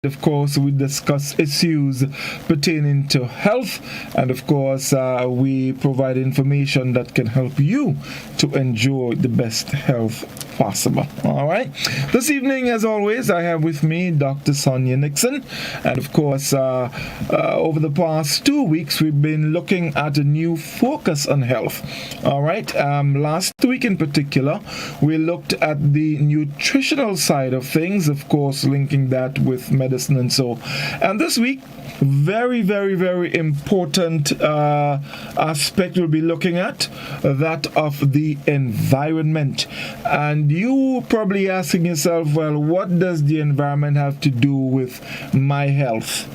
Of course, we discuss issues pertaining to health, and of course, we provide information that can help you to enjoy the best health possible. All right. This evening, as always, I have with me Dr. Sonia Nixon, and of course, over the past 2 weeks, we've been looking at a new focus on health. All right. Last week in particular, we looked at the nutritional side of things, of course, linking that with medicine and so. And this week, very, very, very important aspect we'll be looking at, that of the environment. And you probably asking yourself, well, what does the environment have to do with my health?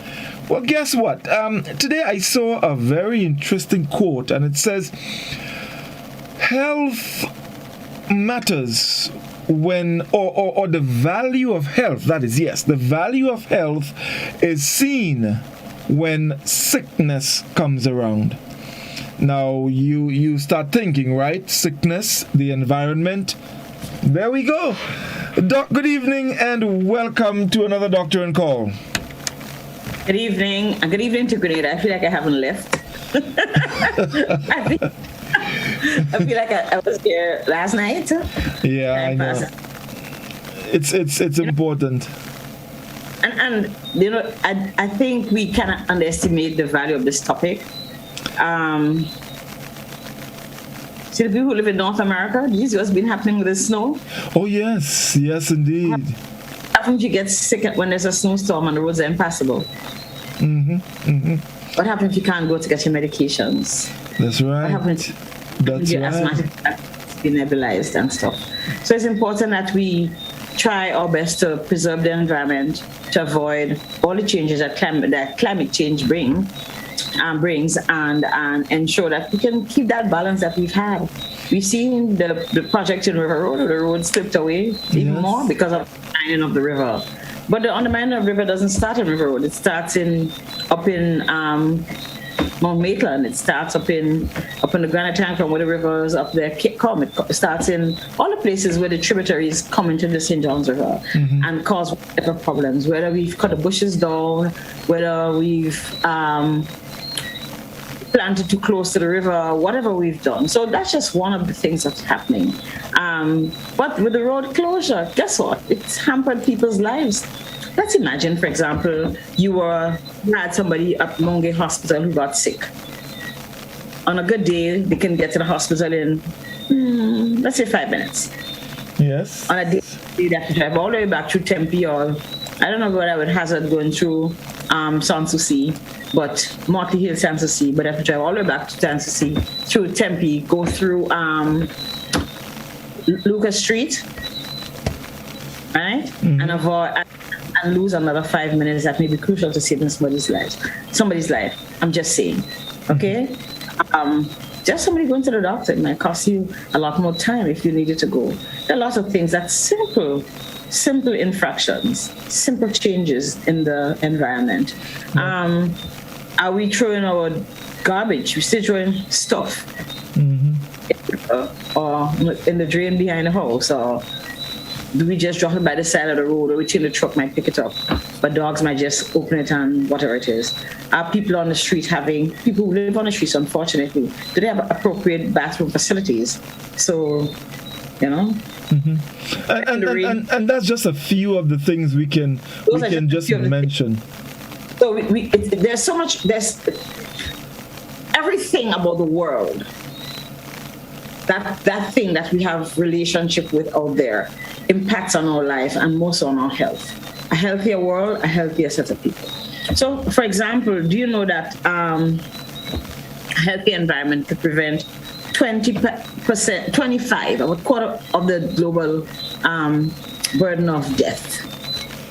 Well, guess what? Today I saw a very interesting quote, and it says, health matters when, or the value of health, that is, yes, the value of health is seen when sickness comes around. Now, you start thinking, right? Sickness, the environment. There we go. Doc, good evening and welcome to another Doctor and Call. Good evening, and good evening to Grenada. I feel like I haven't left. I feel like I was here last night. Yeah, I know. It's important. And you know, I think we cannot underestimate the value of this topic. See the people who live in North America, do you see what's been happening with the snow? Oh yes, yes indeed. What happens if you get sick when there's a snowstorm and the roads are impassable? What happens if you can't go to get your medications? That's right. What happens if your asthmatic attack be nebulized and stuff? So it's important that we try our best to preserve the environment, to avoid all the changes that climate change brings, and ensure that we can keep that balance that we've had. We've seen the project in River Road, the road slipped away even more because of the undermining of the river. But the undermining of the river doesn't start in River Road. It starts up in Mount Maitland. It starts up in the Granite Tank from where the rivers up there come. It starts in all the places where the tributaries come into the St. John's River and cause whatever problems. Whether we've cut the bushes down, whether we've planted too close to the river, whatever we've done. So that's just one of the things that's happening. But with the road closure, guess what? It's hampered people's lives. Let's imagine, for example, you had somebody at Monge Hospital who got sick. On a good day, they can get to the hospital in, let's say 5 minutes. Yes. On a day, they have to drive all the way back through Tempe, or I don't know what I would hazard going through Sanssouci, but Motley Hill, Sanssouci, but I have to drive all the way back to Sanssouci, through Tempe, go through Lucas Street, right? And avoid and lose another 5 minutes that may be crucial to saving somebody's life. I'm just saying, okay? Just somebody going to the doctor, it might cost you a lot more time if you needed to go. There are lots of things that's simple infractions, simple changes in the environment. Are we throwing our garbage? We're still throwing stuff or in the drain behind the house, or do we just drop it by the side of the road, or we think the truck might pick it up, but dogs might just open it and whatever it is? Are people on the street people who live on the streets, unfortunately, do they have appropriate bathroom facilities? So, you know. And that's just a few of the things we can just mention. So there's so much. There's everything about the world. That thing that we have relationship with out there impacts on our life and most on our health. A healthier world, a healthier set of people. So, for example, do you know that a healthy environment could prevent 25, about a quarter of the global burden of death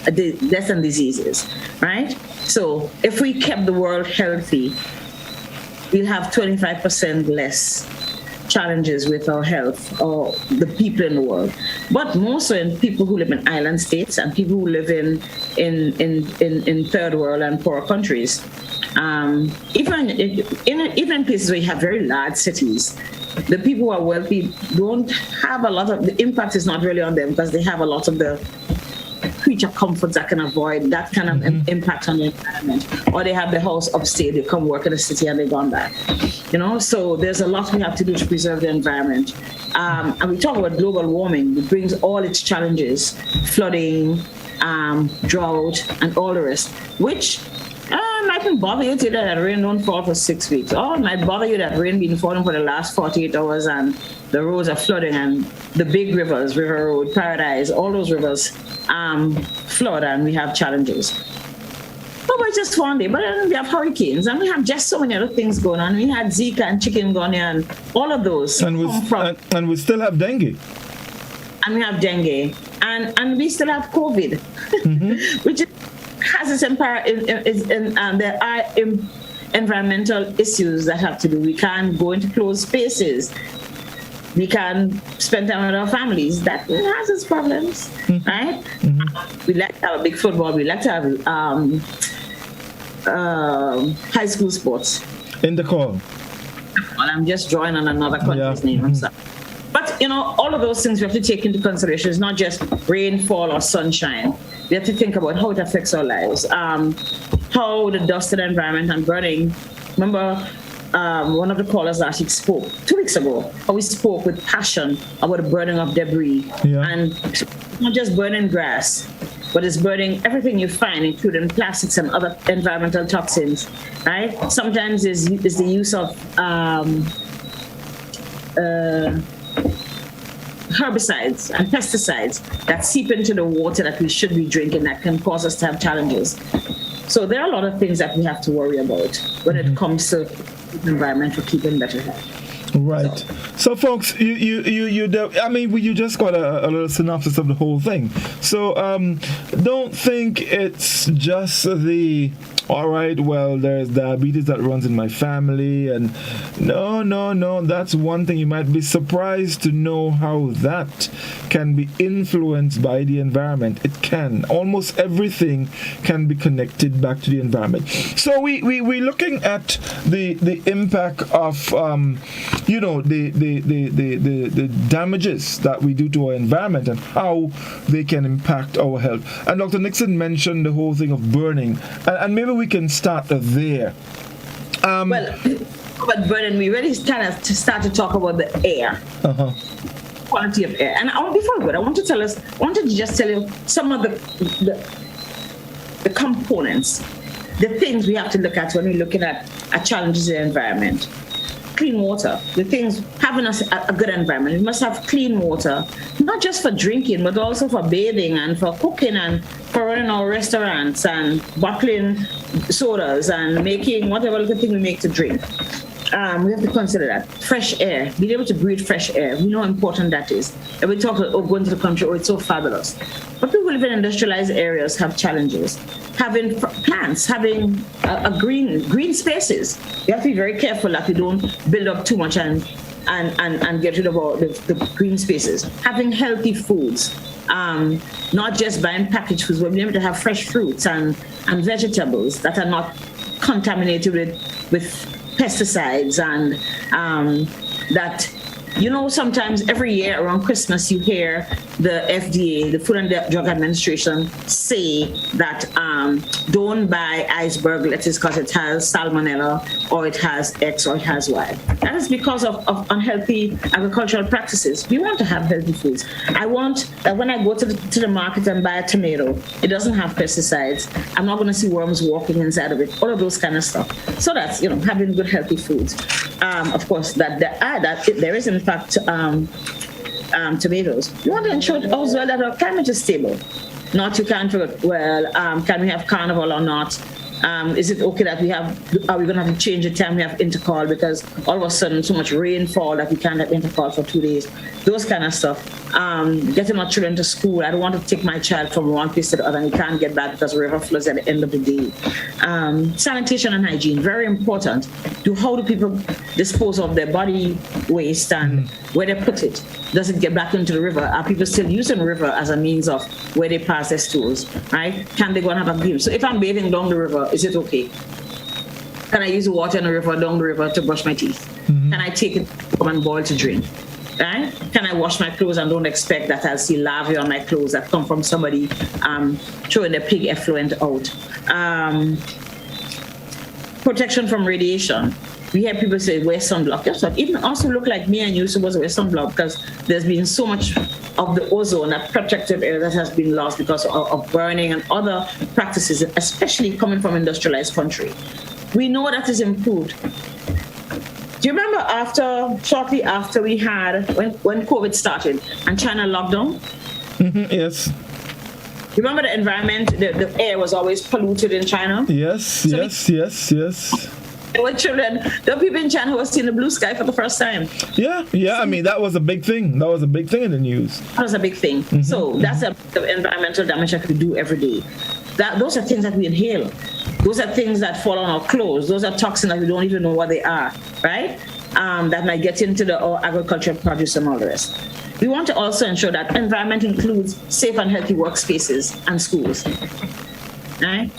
and diseases, right? So if we kept the world healthy, we'll have 25% less challenges with our health, or the people in the world. But more so in people who live in island states and people who live in third world and poorer countries. Even in places where you have very large cities, the people who are wealthy don't have a lot of, the impact is not really on them because they have a lot of the creature comforts that can avoid that kind of impact on the environment. Or they have the house upstate, they come work in the city and they're gone back. So there's a lot we have to do to preserve the environment. And we talk about global warming, it brings all its challenges, flooding, drought, and all the rest, which mightn't bother you today that rain don't fall for 6 weeks. Or it might bother you that rain been falling for the last 48 hours and the roads are flooding and the big rivers, River Road, Paradise, all those rivers flood and we have challenges. But it's just one day. But then we have hurricanes and we have just so many other things going on. We had Zika and chikungunya and all of those. And we still have dengue. And we have dengue. And we still have COVID, which has its impact. There are environmental issues that have to do. We can't go into closed spaces. We can spend time with our families. That has its problems, right? We like to have a big football. We like to have high school sports. In the call. Well, I'm just drawing on another country's name. I'm sorry. But, all of those things we have to take into consideration. It's not just rainfall or sunshine. We have to think about how it affects our lives. How the dust in the environment and burning. Remember, one of the callers last week spoke, 2 weeks ago, how we spoke with passion about the burning of debris. Yeah. And it's not just burning grass, but it's burning everything you find, including plastics and other environmental toxins, right? Sometimes it's the use of herbicides and pesticides that seep into the water that we should be drinking that can cause us to have challenges. So there are a lot of things that we have to worry about when it comes to the environment for keeping better health. Right. So folks, you just got a little synopsis of the whole thing. So don't think it's just all right, well, there's diabetes that runs in my family, and no, that's one thing. You might be surprised to know how that can be influenced by the environment. It can. Almost everything can be connected back to the environment. So we're looking at the impact of the damages that we do to our environment and how they can impact our health. And Dr. Nixon mentioned the whole thing of burning, and maybe we can start there. But burning, we really start to talk about the air. Quality of air. And before we go, I wanted to just tell you some of the components, the things we have to look at when we're looking at challenges in the environment. Clean water, the things, having a good environment. We must have clean water, not just for drinking, but also for bathing and for cooking and for running our restaurants and bottling sodas and making whatever little thing we make to drink. We have to consider that. Fresh air, being able to breathe fresh air. We know how important that is. And we talk about going to the country, it's so fabulous. But people who live in industrialized areas have challenges. Having plants, having green spaces. We have to be very careful that we don't build up too much and get rid of all the green spaces. Having healthy foods, not just buying packaged foods, but being able to have fresh fruits and vegetables that are not contaminated with pesticides and that, sometimes every year around Christmas you hear the FDA, the Food and Drug Administration, say that don't buy iceberg lettuce because it has salmonella or it has X or it has Y. That is because of unhealthy agricultural practices. We want to have healthy foods. I want that when I go to the market and buy a tomato, it doesn't have pesticides. I'm not going to see worms walking inside of it, all of those kind of stuff. So that's, having good healthy foods. Of course, that there is in fact tomatoes. We want to ensure as well that our climate is stable. Not you can't can we have carnival or not? Is it okay that are we going to have to change the time we have intercall because all of a sudden so much rainfall that we can't have intercall for 2 days? Those kind of stuff. Getting our children to school. I don't want to take my child from one place to the other and you can't get back because the river floods at the end of the day. Sanitation and hygiene, very important. How do people dispose of their body waste and where they put it? Does it get back into the river? Are people still using the river as a means of where they pass their stools, right? Can they go and have a game? So if I'm bathing down the river, is it okay? Can I use the water in the river, down the river to brush my teeth? Can I take it from and boil to drink? right? Can I wash my clothes and don't expect that I'll see larvae on my clothes that come from somebody throwing their pig effluent out? Protection from radiation. We hear people say wear sunblock. Yes, but even also look like me and you supposed to wear sunblock because there's been so much of the ozone, that protective area that has been lost because of burning and other practices, especially coming from industrialized country. We know that is improved. Do you remember shortly after we had, when COVID started and China locked down? Yes. You remember the environment, the air was always polluted in China? Yes. There were children, there were people in China who were seeing the blue sky for the first time. Yeah. I mean, that was a big thing. That was a big thing in the news. That was a big thing. So that's the environmental damage that we do every day. Those are things that we inhale. Those are things that fall on our clothes. Those are toxins that we don't even know what they are, right? That might get into our agricultural produce and all the rest. We want to also ensure that environment includes safe and healthy workspaces and schools, right?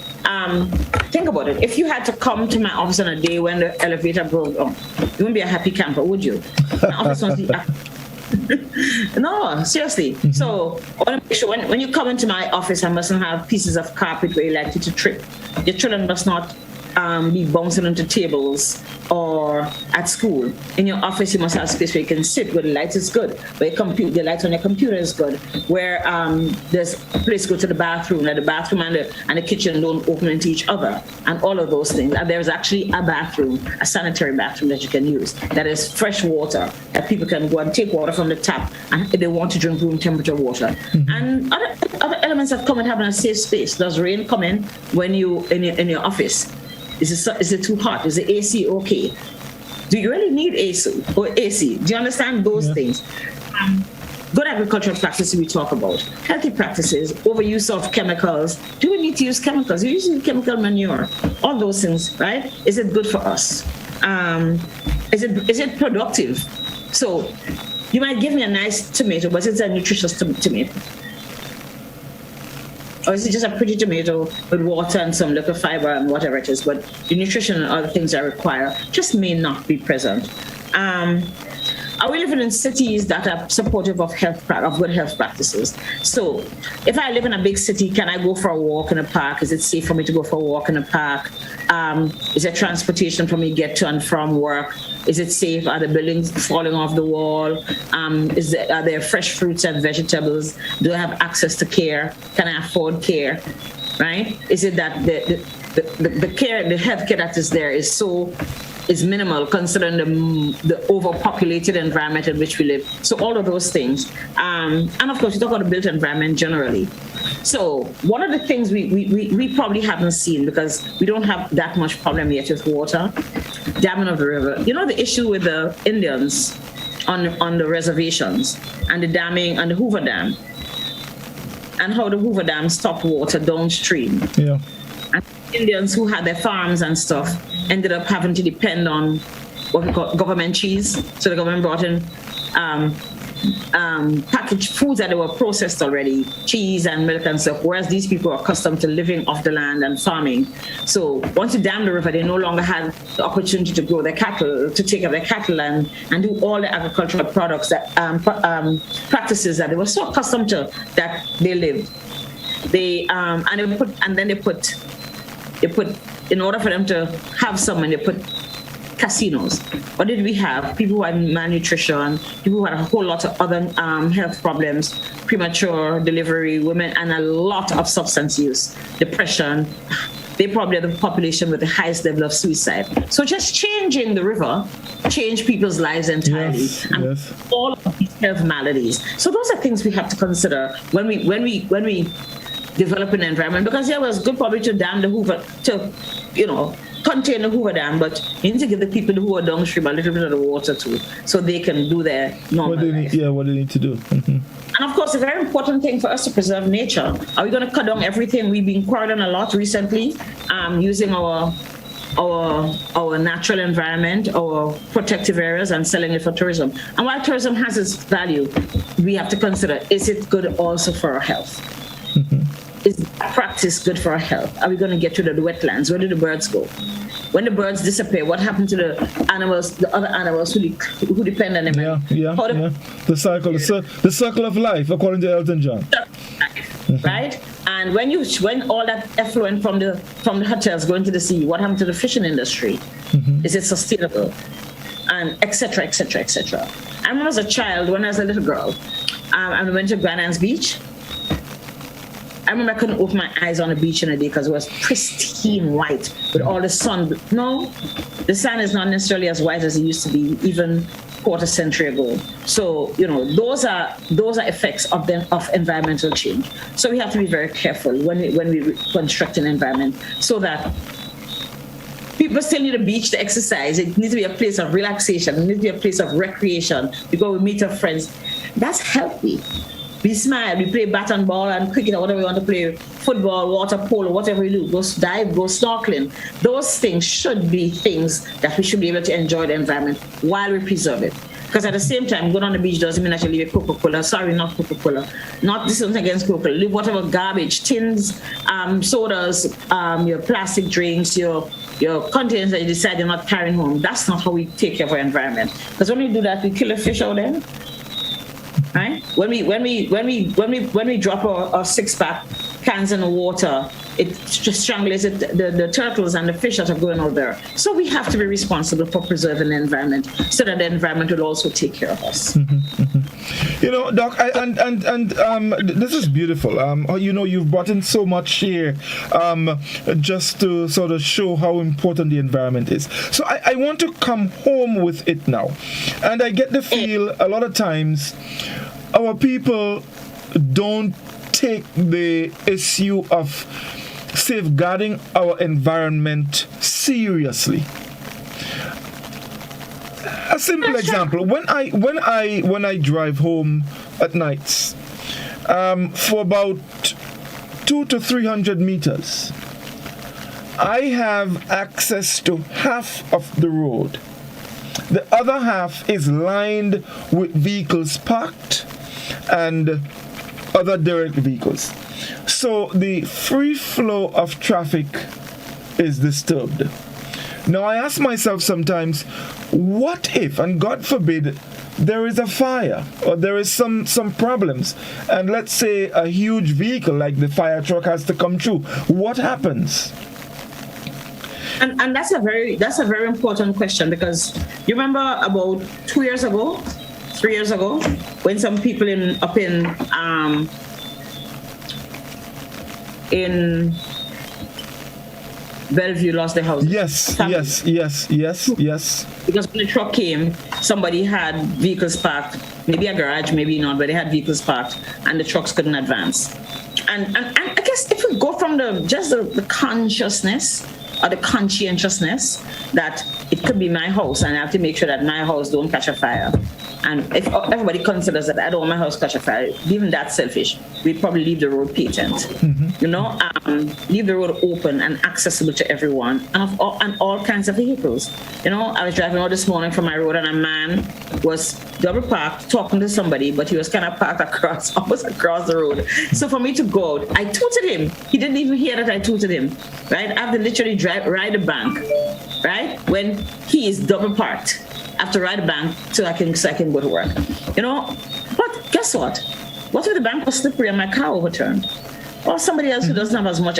Think about it. If you had to come to my office on a day when the elevator broke down, you wouldn't be a happy camper, would you? My office no, seriously. So I want to make sure when you come into my office, I mustn't have pieces of carpet where you're likely to trip. Your children must not be bouncing into tables or at school. In your office, you must have space where you can sit, where the light is good, where the light on your computer is good, where there's a place to go to the bathroom, that the bathroom and the kitchen don't open into each other, and all of those things. And there's actually a bathroom, a sanitary bathroom that you can use, that is fresh water, that people can go and take water from the tap, and if they want to drink room temperature water. And other elements that come with having a safe space. Does rain come in when you in your office? Is it too hot? Is the AC okay? Do you really need AC or AC? Do you understand those things? Good agricultural practices we talk about. Healthy practices, overuse of chemicals. Do we need to use chemicals? You're using chemical manure. All those things, right? Is it good for us? Is it productive? So you might give me a nice tomato, but it's a nutritious tomato. Or is it just a pretty tomato with water and some liquid fiber and whatever it is, but the nutrition and other things I require just may not be present. Are we living in cities that are supportive of good health practices? So if I live in a big city, can I go for a walk in a park? Is it safe for me to go for a walk in a park? Is there transportation for me to get to and from work? Is it safe? Are the buildings falling off the wall? Are there fresh fruits and vegetables? Do I have access to care? Can I afford care? Right? Is it that the care, the health care that is there is minimal considering the overpopulated environment in which we live? So all of those things. And of course, you talk about the built environment generally. So one of the things we probably haven't seen, because we don't have that much problem yet with water, damming of the river. You know the issue with the Indians on the reservations and the damming and the Hoover Dam, and how the Hoover Dam stopped water downstream. Yeah. And Indians who had their farms and stuff ended up having to depend on what we call government cheese. So the government brought in packaged foods that they were processed already, cheese and milk and stuff, whereas these people are accustomed to living off the land and farming. So once you dam the river, they no longer had the opportunity to grow their cattle, to take care of their cattle and do all the agricultural products that practices that they were so accustomed to that they lived. They put in order for them to have someone, they put casinos. What did we have? People who had malnutrition, people who had a whole lot of other health problems, premature delivery, women, and a lot of substance use, depression. They probably are the population with the highest level of suicide. So just changing the river changed people's lives entirely. Yes. All of these health maladies. So those are things we have to consider when we develop an environment, because it was good probably to dam the Hoover, to contain the Hoover Dam, but you need to give the people who are downstream a little bit of the water too, so they can do their normal life. What they need to do. Mm-hmm. And of course, a very important thing for us to preserve nature. Are we going to cut down everything? We've been quarreling a lot recently, using our natural environment, our protective areas, and selling it for tourism. And while tourism has its value, we have to consider, is it good also for our health? Mm-hmm. is that practice good for our health? Are we going to get rid of the wetlands? Where do the birds go? When the birds disappear, what happened to the animals, the other animals who depend on them? The circle of life, according to Elton John. Right? And when all that effluent from the hotels go into the sea, what happened to the fishing industry? Is it sustainable? And et cetera, et cetera, et cetera. I remember as a child, when I was a little girl, I went to Grand Beach. I remember I couldn't open my eyes on the beach in a day because it was pristine white with all the sun. No, the sun is not necessarily as white as it used to be even quarter century ago. So, those are effects of environmental change. So we have to be very careful when we construct an environment so that people still need a beach to exercise. It needs to be a place of relaxation. It needs to be a place of recreation. We go, we meet our friends. That's healthy. We smile, we play bat and ball and cricket or whatever we want to play, football, water polo, whatever we do, go dive, go snorkeling. Those things should be things that we should be able to enjoy the environment while we preserve it. Because at the same time, going on the beach doesn't mean that you leave a Coca-Cola. Sorry, not Coca-Cola. This isn't against Coca-Cola. Leave whatever garbage, tins, sodas, your plastic drinks, your containers that you decide you're not carrying home. That's not how we take care of our environment. Because when we do that, we kill a fish out there. Right? When we drop our 6-pack cans in the water, it just strangles the turtles and the fish that are going out there. So we have to be responsible for preserving the environment so that the environment will also take care of us. Doc, this is beautiful. You've brought in so much here just to sort of show how important the environment is. So I want to come home with it now. And I get the feel a lot of times our people don't take the issue of safeguarding our environment seriously. A simple example: when I drive home at nights, for about 200 to 300 meters, I have access to half of the road. The other half is lined with vehicles parked and other direct vehicles. So the free flow of traffic is disturbed. Now I ask myself sometimes, what if, and God forbid, there is a fire or there is some problems, and let's say a huge vehicle like the fire truck has to come through? What happens? And that's a very important question, because you remember about 3 years ago, when some people up in Bellevue lost their houses. Yes. Because when the truck came, somebody had vehicles parked, maybe a garage, maybe not, but they had vehicles parked, and the trucks couldn't advance. And I guess if we go from the consciousness or the conscientiousness that it could be my house and I have to make sure that my house don't catch a fire. And if everybody considers that I don't want my house catch a fire, even that selfish, we'd probably leave the road patent. Leave the road open and accessible to everyone and all kinds of vehicles. I was driving out this morning from my road and a man was double parked talking to somebody, but he was kind of parked almost across the road. So for me to go out, I tooted him. He didn't even hear that I tooted him, right? I have to literally ride the bank, right? When he is double parked. I have to ride a bank so I can go to work. But guess what? What if the bank was slippery and my car overturned? Or somebody else who doesn't have as much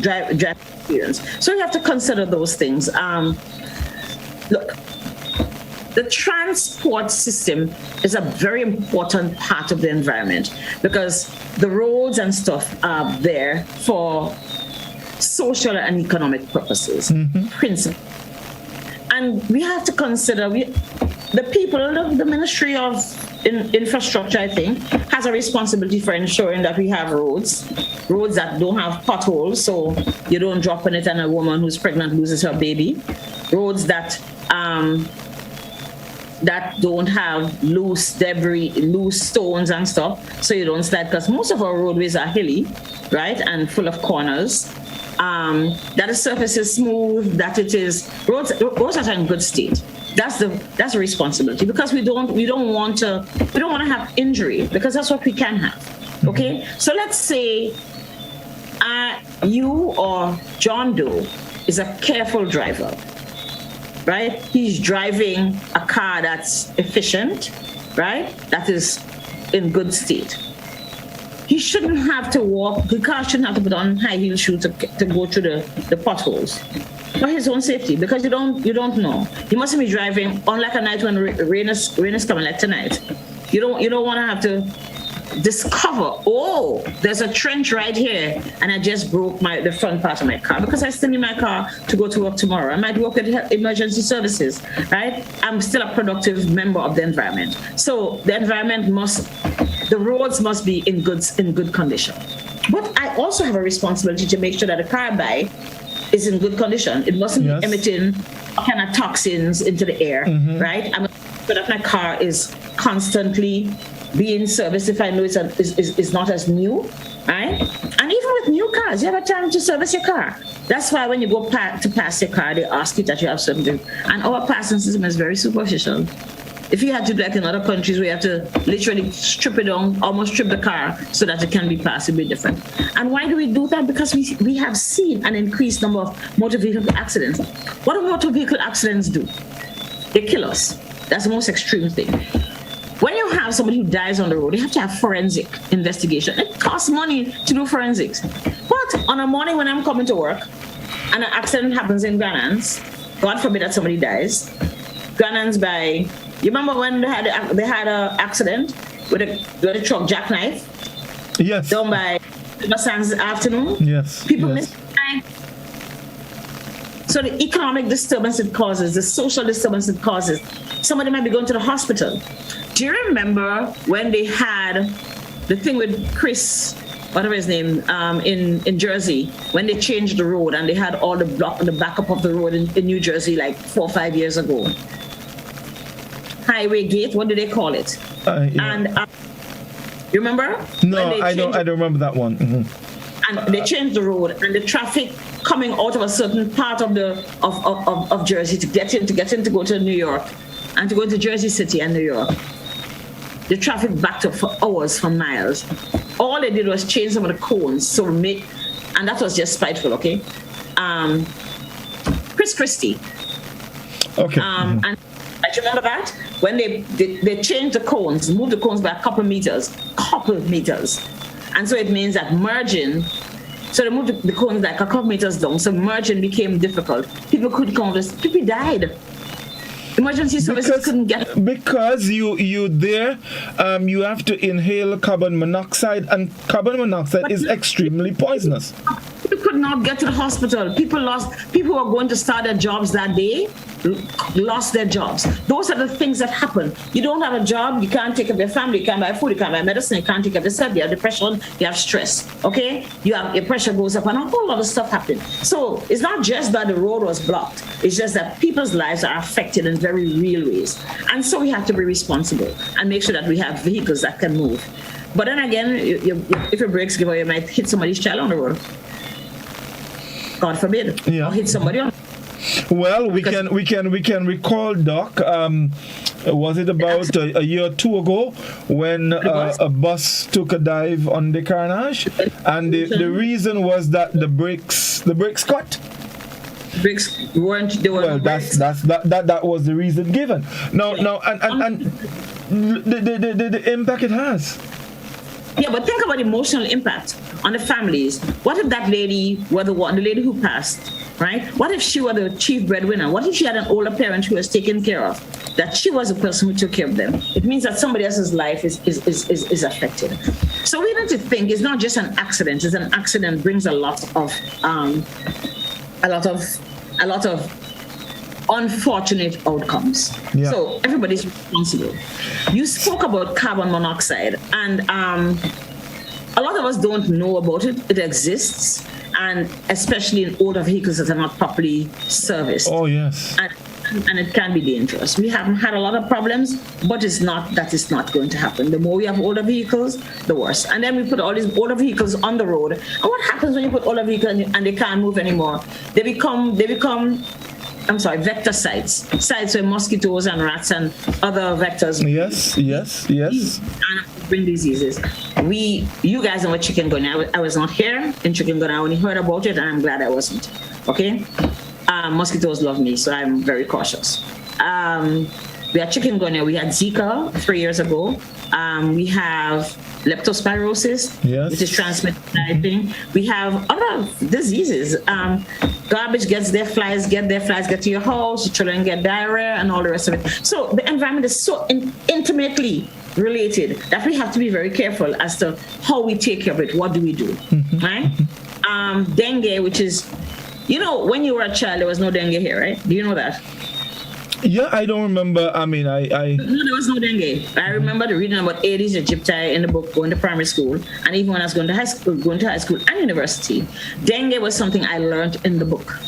drive experience. So you have to consider those things. Look, the transport system is a very important part of the environment because the roads and stuff are there for social and economic purposes, principally. And we have to consider the people, the Ministry of Infrastructure, I think, has a responsibility for ensuring that we have roads that don't have potholes, so you don't drop in it and a woman who's pregnant loses her baby. Roads that don't have loose debris, loose stones and stuff, so you don't slide, because most of our roadways are hilly, right, and full of corners. That the surface is smooth, that it is roads that are in good state. That's a responsibility, because we don't want to have injury, because that's what we can have. Okay, so let's say you or John Doe is a careful driver, right? He's driving a car that's efficient, right? That is in good state. He shouldn't have to walk, the car shouldn't have to put on high heel shoes to go through the potholes for his own safety, because you don't know. He mustn't be driving on like a night when rain is coming, like tonight. You don't want to have to discover, oh, there's a trench right here, and I just broke the front part of my car because I still need my car to go to work tomorrow. I might work with emergency services, right? I'm still a productive member of the environment. So the environment the roads must be in good condition. But I also have a responsibility to make sure that the car I buy is in good condition. It mustn't be emitting kind of toxins into the air, right? I'm sure that my car is constantly being serviced if I know it's not as new, right? And even with new cars, you have a time to service your car. That's why when you go to pass your car, they ask you that you have something. And our passing system is very superficial. If you had to do like in other countries where you have to literally strip it down, almost strip the car so that it can be passed, it'd be different. And why do we do that? Because we have seen an increased number of motor vehicle accidents. What do motor vehicle accidents do? They kill us. That's the most extreme thing. When you have somebody who dies on the road, you have to have forensic investigation. It costs money to do forensics. But on a morning when I'm coming to work and an accident happens in Granans, God forbid that somebody dies, Granans by... You remember when they had an accident with a truck jackknife? Yes. Down by Sands afternoon? Yes. People miss the time. So the economic disturbance it causes, the social disturbance it causes, somebody might be going to the hospital. Do you remember when they had the thing with Chris, whatever his name, in Jersey, when they changed the road and they had all the backup of the road in New Jersey like 4 or 5 years ago? Highway Gate, what do they call it? And you remember? No, I don't remember that one. And they changed the road, and the traffic coming out of a certain part of Jersey to get in to go to New York, and to go to Jersey City and New York. The traffic backed up for hours, for miles. All they did was change some of the cones, and that was just spiteful, okay? Chris Christie. Okay. And do you remember that? When they changed the cones, moved the cones by a couple meters. And so it means that merging, so they moved the cones like a couple meters down, so merging became difficult. People couldn't come, people died. Emergency services couldn't get... Because you there, you have to inhale carbon monoxide, and carbon monoxide is extremely poisonous. People could not get to the hospital. People who were going to start their jobs that day lost their jobs. Those are the things that happen. You don't have a job, you can't take care of your family, you can't buy food, you can't buy medicine, you can't take care of yourself, you have depression, you have stress, okay? Your pressure goes up, and a whole lot of stuff happens. So it's not just that the road was blocked, it's just that people's lives are affected in very real ways. And so we have to be responsible and make sure that we have vehicles that can move. But then again, if your brakes give out, you might hit somebody's child on the road. God forbid. Yeah. Or hit somebody on. Well, we can recall, Doc. Was it about a year or two ago when a bus took a dive on the carnage, and the reason was that the brakes cut. Brakes weren't. They were. Well, that was the reason given. No, and the impact it has. Yeah, but think about emotional impact on the families. What if that lady were the lady who passed, right? What if she were the chief breadwinner? What if she had an older parent who was taken care of? That she was the person who took care of them. It means that somebody else's life is affected. So we need to think it's not just an accident. It's an accident brings a lot of unfortunate outcomes. Yeah. So everybody's responsible. You spoke about carbon monoxide, and a lot of us don't know about it. It exists, and especially in older vehicles that are not properly serviced. Oh, yes. And it can be dangerous. We haven't had a lot of problems, but it's not going to happen. The more we have older vehicles, the worse. And then we put all these older vehicles on the road. And what happens when you put older vehicles and they can't move anymore? They become vector sites where mosquitoes and rats and other vectors. Yes. And bring diseases. You guys know what chikungunya. I was not here in chikungunya. I only heard about it, and I'm glad I wasn't. Okay. Mosquitoes love me, so I'm very cautious. We had chikungunya. We had Zika 3 years ago. We have leptospirosis, which is transmitted by thing. We have other diseases. Garbage get their flies get to your house. Your children get diarrhea and all the rest of it. So the environment is so intimately related that we have to be very careful as to how we take care of it. What do we do, right? Dengue, which is, when you were a child, there was no dengue here, right? Do you know that? Yeah, I don't remember. I mean, No, there was no dengue. I remember reading about Aedes aegypti in the book, going to primary school, and even when I was going to high school and university. Dengue was something I learned in the book.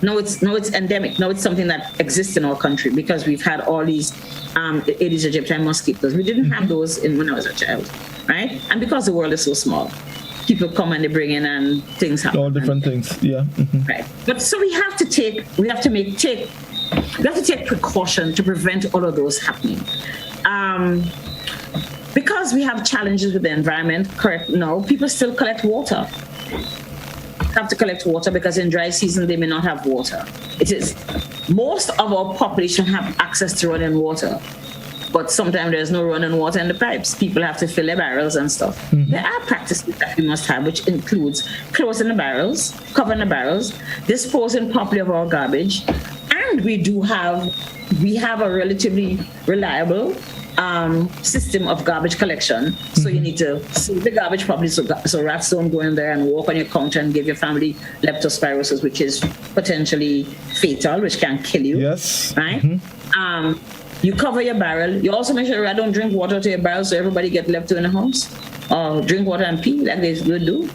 No, it's endemic. No, it's something that exists in our country because we've had all these Aedes aegypti mosquitoes. We didn't have those when I was a child, right? And because the world is so small, people come and they bring in and things happen. All different things, yeah. Right. But so we have to take precaution to prevent all of those happening. Because we have challenges with the environment, correct? No, people still collect water. Have to collect water because in dry season they may not have water. Most of our population have access to running water. But sometimes there's no running water in the pipes. People have to fill their barrels and stuff. There are practices that we must have, which includes closing the barrels, covering the barrels, disposing properly of our garbage, and we have a relatively reliable system of garbage collection. So you need to seal the garbage properly so rats don't go in there and walk on your counter and give your family leptospirosis, which is potentially fatal, which can kill you. Yes. Right? You cover your barrel. You also make sure I don't drink water to your barrel so everybody get left in the house. Or drink water and pee like they would do.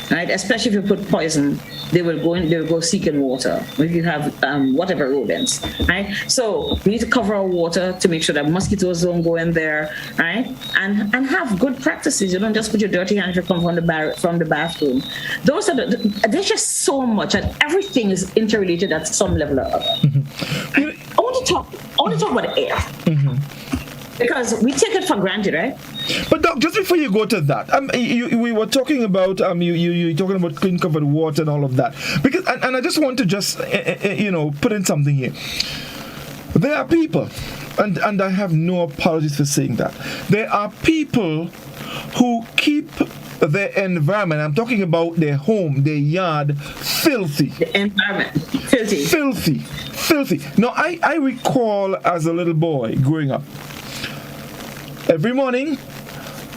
Right? Especially if you put poison, they will go seeking water. If you have whatever rodents, right? So we need to cover our water to make sure that mosquitoes don't go in there, right? And have good practices. You don't just put your dirty hands if you come from the bathroom. There's just so much, and everything is interrelated at some level or other. I want to talk about air. Because we take it for granted, right? But Doc, just before you go to that, we were talking about you talking about clean covered water and all of that. Because and I just want to put in something here. There are people, and I have no apologies for saying that. There are people who keep their environment, I'm talking about their home, their yard, filthy. The environment, filthy. Now, I recall as a little boy growing up, every morning,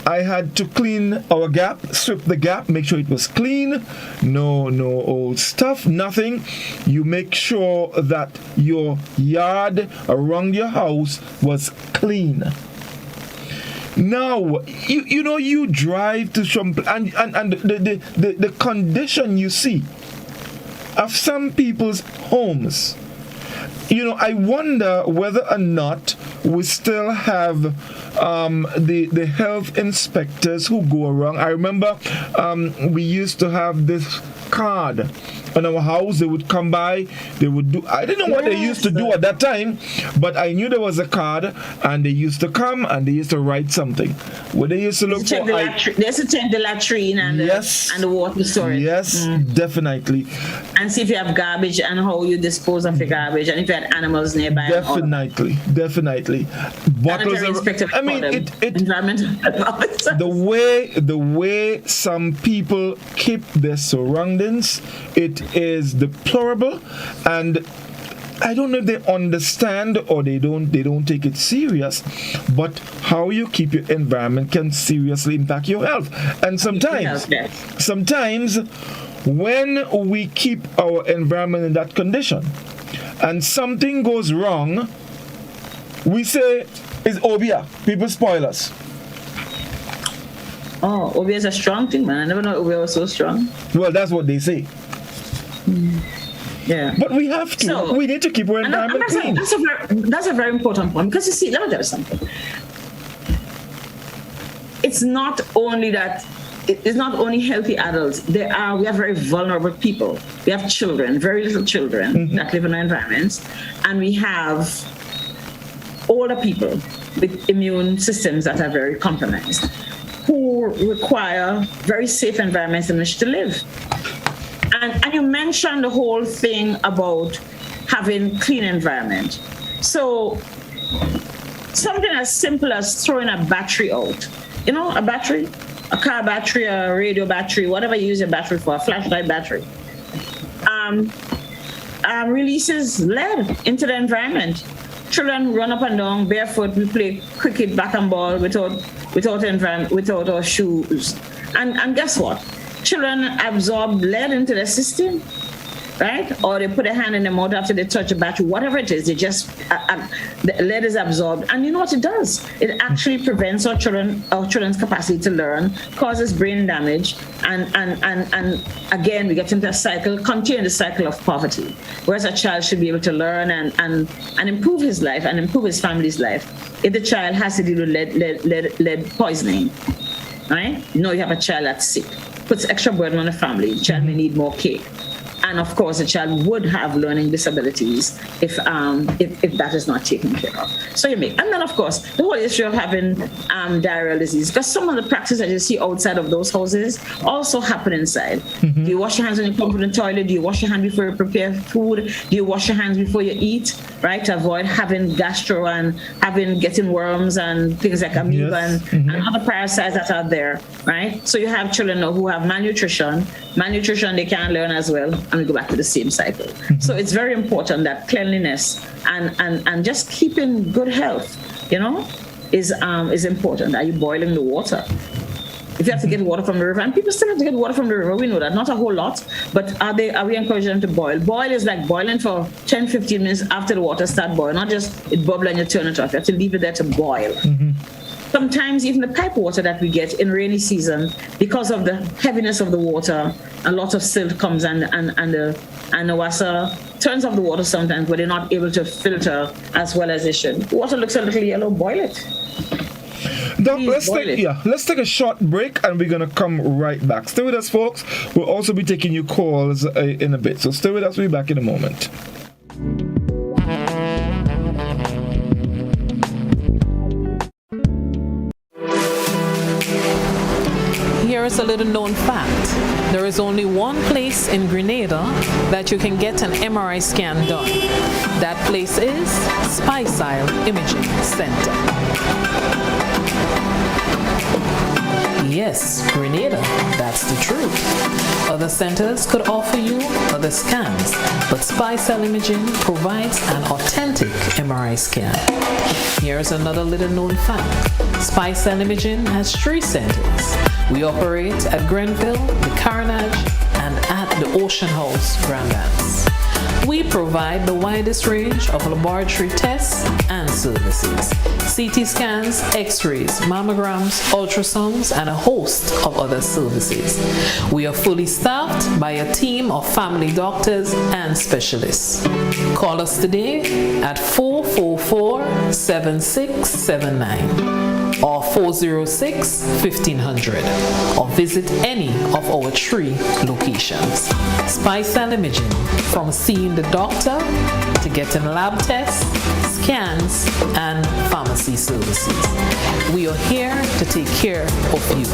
I had to clean our gap, strip the gap, make sure it was clean. No old stuff, nothing. You make sure that your yard around your house was clean. Now, you drive to some, and the condition you see of some people's homes. I wonder whether or not we still have the health inspectors who go around. I remember we used to have this card on our house. They would come by, they would do, I didn't know what they used to do at that time, but I knew there was a card, and they used to come and they used to write something. What they used to look for, they used to check the latrine and the water storage. Yes, definitely. And see if you have garbage and how you dispose of your garbage, and if you had animals nearby. Definitely. Bottles of, I mean, the way some people keep their surroundings, it is deplorable, and I don't know if they understand or they don't take it serious, but how you keep your environment can seriously impact your health. And sometimes when we keep our environment in that condition and something goes wrong, we say it's Obia. People spoil us. Oh, Obia is a strong thing, man. I never know Obia was so strong. Well, that's what they say. Yeah. But we have to. So, we need to keep our environment clean. That's a very important point, because you see, let me tell you something. It's not only that it's not only healthy adults. We have very vulnerable people. We have children, very little children that live in our environments, and we have older people with immune systems that are very compromised, who require very safe environments in which to live. And you mentioned the whole thing about having clean environment. So something as simple as throwing a battery out. You know, a battery, a car battery, a radio battery, whatever you use your battery for, a flashlight battery, releases lead into the environment. Children run up and down barefoot. We play cricket, back and ball without our shoes. And guess what? Children absorb lead into their system, right? Or they put a hand in their mouth after they touch a battery, whatever it is, the lead is absorbed. And you know what it does? It actually prevents our children's capacity to learn, causes brain damage, and again, we get into a cycle, continue the cycle of poverty. Whereas a child should be able to learn and improve his life and improve his family's life. If the child has to deal with lead poisoning, right? You know you have a child that's sick, puts extra burden on the family. The child may need more care. And of course, the child would have learning disabilities if that is not taken care of. So and then of course, the whole issue of having diarrheal disease, because some of the practices that you see outside of those houses also happen inside. Do you wash your hands when you come to the toilet? Do you wash your hands before you prepare food? Do you wash your hands before you eat? Right, to avoid having gastro and getting worms and things like amoeba and other parasites that are there. Right, so you have children who have malnutrition. Malnutrition, they can't learn as well. And we go back to the same cycle. So it's very important that cleanliness and just keeping good health, is important. Are you boiling the water? If you have to get water from the river, and people still have to get water from the river, we know that, not a whole lot, but are we encouraging them to boil? Boil is like boiling for 10, 15 minutes after the water starts boiling, not just it bubble and you turn it off. You have to leave it there to boil. Sometimes even the pipe water that we get in rainy season, because of the heaviness of the water, a lot of silt comes and the water turns off the water sometimes, but they're not able to filter as well as they should. The water looks a little yellow, boil it. Doc, let's take a short break and we're going to come right back. Stay with us, folks. We'll also be taking your calls in a bit. So stay with us. We'll be back in a moment. Here is a little known fact. There is only one place in Grenada that you can get an MRI scan done. That place is Spicile Imaging Center. Yes, Grenada, that's the truth. Other centers could offer you other scans, but Spicile Imaging provides an authentic MRI scan. Here's another little known fact. Spicile Imaging has 3 centers. We operate at Grenville, the Carnage, and at the Ocean House, Grandlands. We provide the widest range of laboratory tests and services. CT scans, x-rays, mammograms, ultrasounds, and a host of other services. We are fully staffed by a team of family doctors and specialists. Call us today at 444-7679. or 406-1500, or visit any of our 3 locations. Spicile Imaging, from seeing the doctor to getting lab tests, scans, and pharmacy services. We are here to take care of you.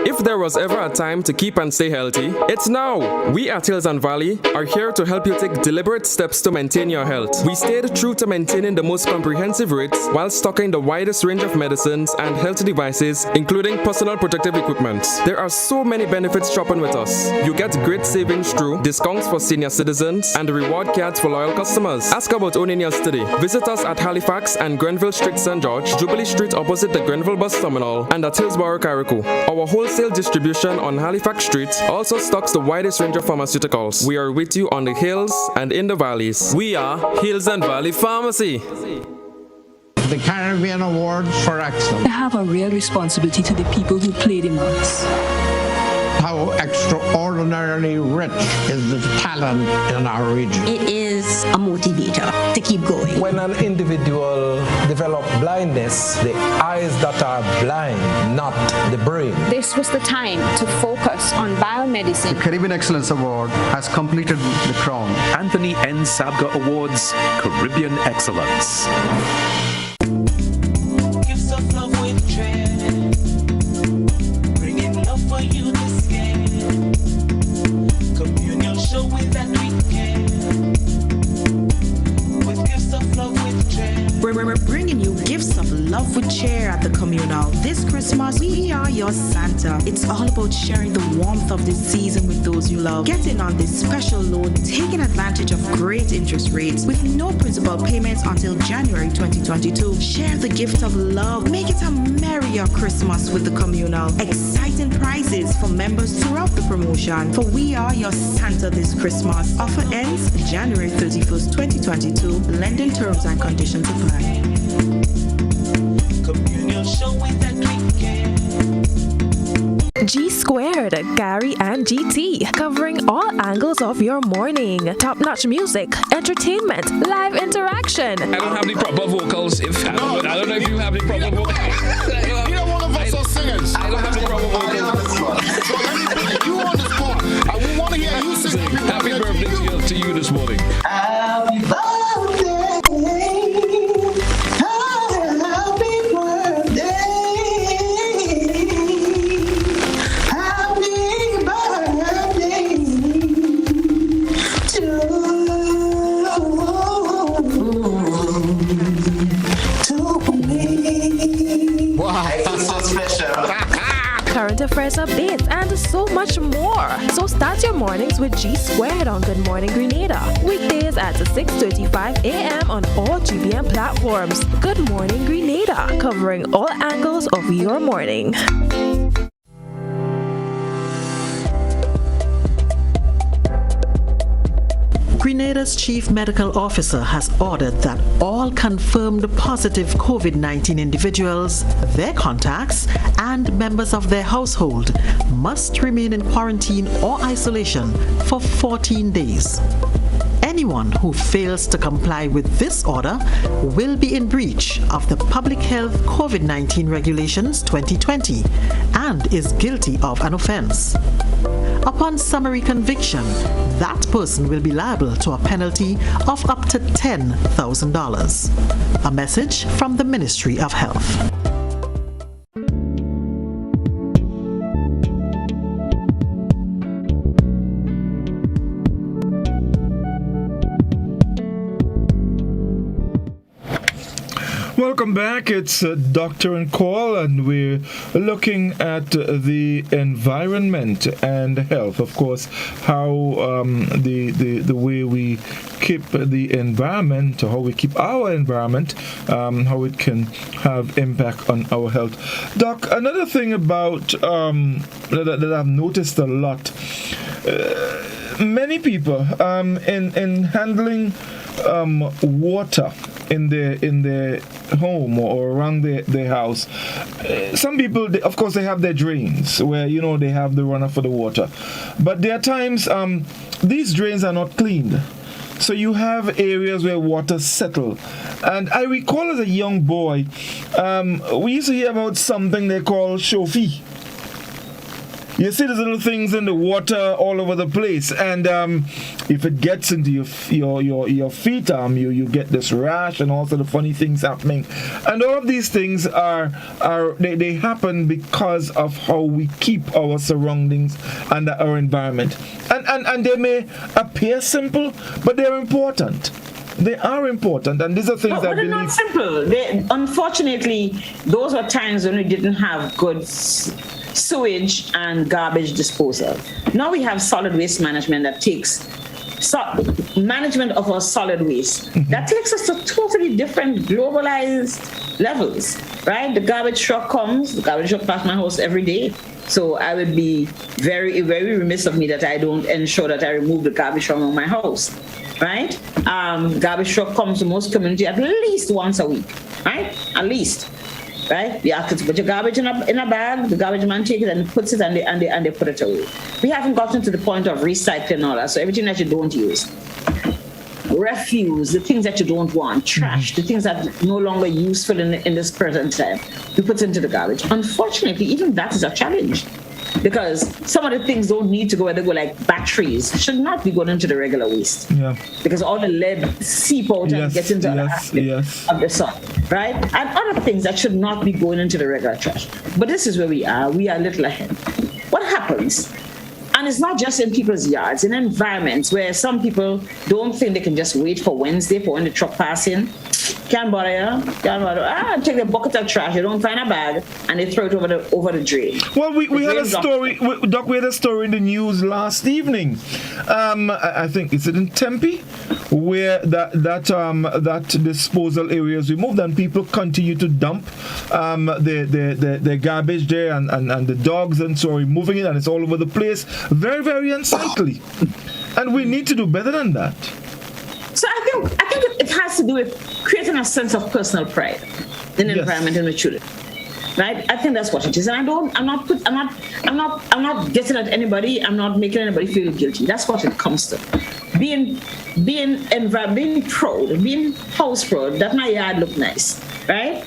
If there was ever a time to keep and stay healthy, it's now! We at Hills and Valley are here to help you take deliberate steps to maintain your health. We stayed true to maintaining the most comprehensive rates while stocking the widest range of medicines and health devices, including personal protective equipment. There are so many benefits shopping with us. You get great savings through discounts for senior citizens and reward cards for loyal customers. Ask about owning yours today. Visit us at Halifax and Grenville Street, St. George, Jubilee Street opposite the Grenville Bus Terminal, and at Hillsborough, Carriacou. Our wholesale distribution on Halifax Street also stocks the widest range of pharmaceuticals. We are with you on the hills and in the valleys. We are Hills and Valley Pharmacy. The Caribbean Awards for Excellence. I have a real responsibility to the people who play the marks. How extraordinary extraordinarily rich is the talent in our region. It is a motivator to keep going. When an individual develops blindness, the eyes that are blind, not the brain. This was the time to focus on biomedicine. The Caribbean Excellence Award has completed the crown. Anthony N. Sabga Awards, Caribbean Excellence. Gifts of love with dread, bringing love for you this care. Communion show with that we care, with gifts of love with dread. We're bringing you gifts of love with cheer at the communal. This Christmas, we are your Santa. It's all about sharing the warmth of this season with those you love. Get in on this special loan, taking advantage of great interest rates with no principal payments until January 2022. Share the gift of love. Make it a merrier Christmas with the communal. Exciting prizes for members throughout the promotion. For we are your Santa this Christmas. Offer ends January 31st, 2022. Lending terms and conditions apply. Communion show with that we care. G Squared, Gary and GT, covering all angles of your morning. Top-notch music, entertainment, live interaction. I don't have the proper vocals. I don't know if you have the proper vocals. Neither one of us are singers. I don't have the proper vocals. So let me put you on the spot. I want to hear you sing. Happy birthday to you this morning. Happy birthday. Current affairs updates and so much more. So start your mornings with G Squared on Good Morning Grenada. Weekdays at 6:35 a.m. on all GBM platforms. Good Morning Grenada, covering all angles of your morning. Grenada's chief medical officer has ordered that all confirmed positive COVID-19 individuals, their contacts, and members of their household must remain in quarantine or isolation for 14 days. Anyone who fails to comply with this order will be in breach of the Public Health COVID-19 Regulations 2020 and is guilty of an offense. Upon summary conviction, that person will be liable to a penalty of up to $10,000. A message from the Ministry of Health. Welcome back. It's Doctor and Call, and we're looking at the environment and health. Of course, how the way we keep the environment, or how we keep our environment, how it can have impact on our health. Doc, another thing about that I've noticed a lot, many people in handling water in their home or around their house. Some people, of course, they have their drains where they have the runner for the water, but there are times these drains are not cleaned. So you have areas where water settle. And I recall as a young boy, we used to hear about something they call shofi. You see these little things in the water all over the place, and if it gets into your feet, you get this rash and all sort of funny things happening. And all of these things they happen because of how we keep our surroundings and our environment. And they may appear simple, but they're important. They are important, and these are things that I believe. They're not simple. Unfortunately, those were times when we didn't have good sewage and garbage disposal. Now we have solid waste management that takes management of our solid waste. Mm-hmm. That takes us to totally different globalized levels, right? The garbage truck comes. The garbage truck passes my house every day. So I would be very, very remiss of me that I don't ensure that I remove the garbage from my house, right? Garbage truck comes to most community at least once a week, right? At least. right? You ask it to put your garbage in a bag, the garbage man takes it and puts it and they put it away. We haven't gotten to the point of recycling and all that, so everything that you don't use. Refuse, the things that you don't want, trash, the things that are no longer useful in this present time, you put into the garbage. Unfortunately, even that is a challenge because some of the things don't need to go where they go, like batteries should not be going into the regular waste. Yeah. Because all the lead seep out and gets into the aspect of the sun, right? And other things that should not be going into the regular trash. But this is where we are a little ahead. What happens? And it's not just in people's yards, in environments where some people don't think they can just wait for Wednesday for when the truck pass in. Can't bother you. Take the bucket of trash, you don't find a bag, and they throw it over the drain. Well, we had a story, Doc, we had a story in the news last evening. I think, is it in Tempe? Where that disposal area is removed and people continue to dump their garbage there and the dogs and so are removing it and it's all over the place. Very, very unsightly. And we need to do better than that. So I think it has to do with creating a sense of personal pride in the environment in which you live. Right? I think that's what it is. And I'm not getting at anybody. I'm not making anybody feel guilty. That's what it comes to. Being proud, being house proud that my yard look nice, right?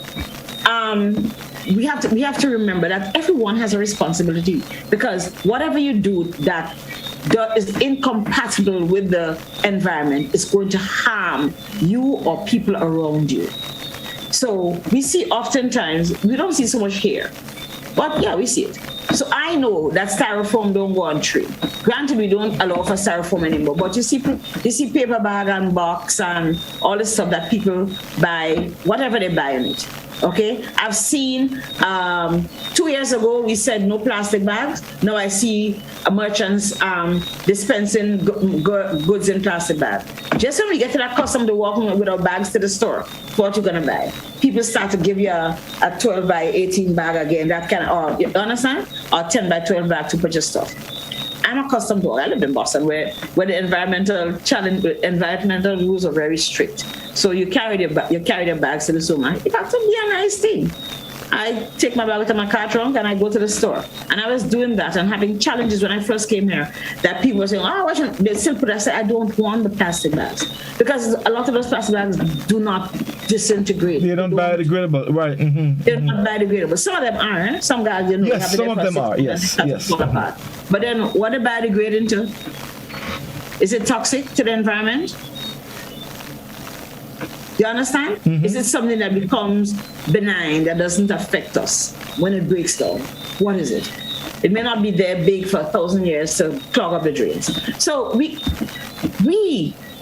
We have to remember that everyone has a responsibility because whatever you do that is incompatible with the environment is going to harm you or people around you. So we see oftentimes, we don't see so much here, but yeah, we see it. So I know that styrofoam don't go on tree. Granted, we don't allow for styrofoam anymore, but you see paper bag and box and all the stuff that people buy, whatever they buy in it. Okay, I've seen 2 years ago we said no plastic bags. Now I see merchants dispensing goods in plastic bags. Just when we get to that custom to walking with our bags to the store, what you're gonna buy? People start to give you a 12 by 18 bag again. That kind of, you understand? Or 10 by 12 bag to put your stuff. I'm accustomed to. I live in Boston, where the environmental rules are very strict. So you carry your bags to the supermarket. It has to be a nice thing. I take my bag to my car trunk and I go to the store. And I was doing that and having challenges when I first came here that people were saying, they still put it. I said, I don't want the plastic bags. Because a lot of those plastic bags do not disintegrate. They don't biodegradable, right. Mm-hmm. They're not biodegradable. Some of them are. Some guys, yes, some of them are, yes. But then what they biodegrade into? Is it toxic to the environment? Do you understand? Mm-hmm. Is it something that becomes benign, that doesn't affect us when it breaks down? What is it? It may not be there big for 1,000 years to clog up the drains. So we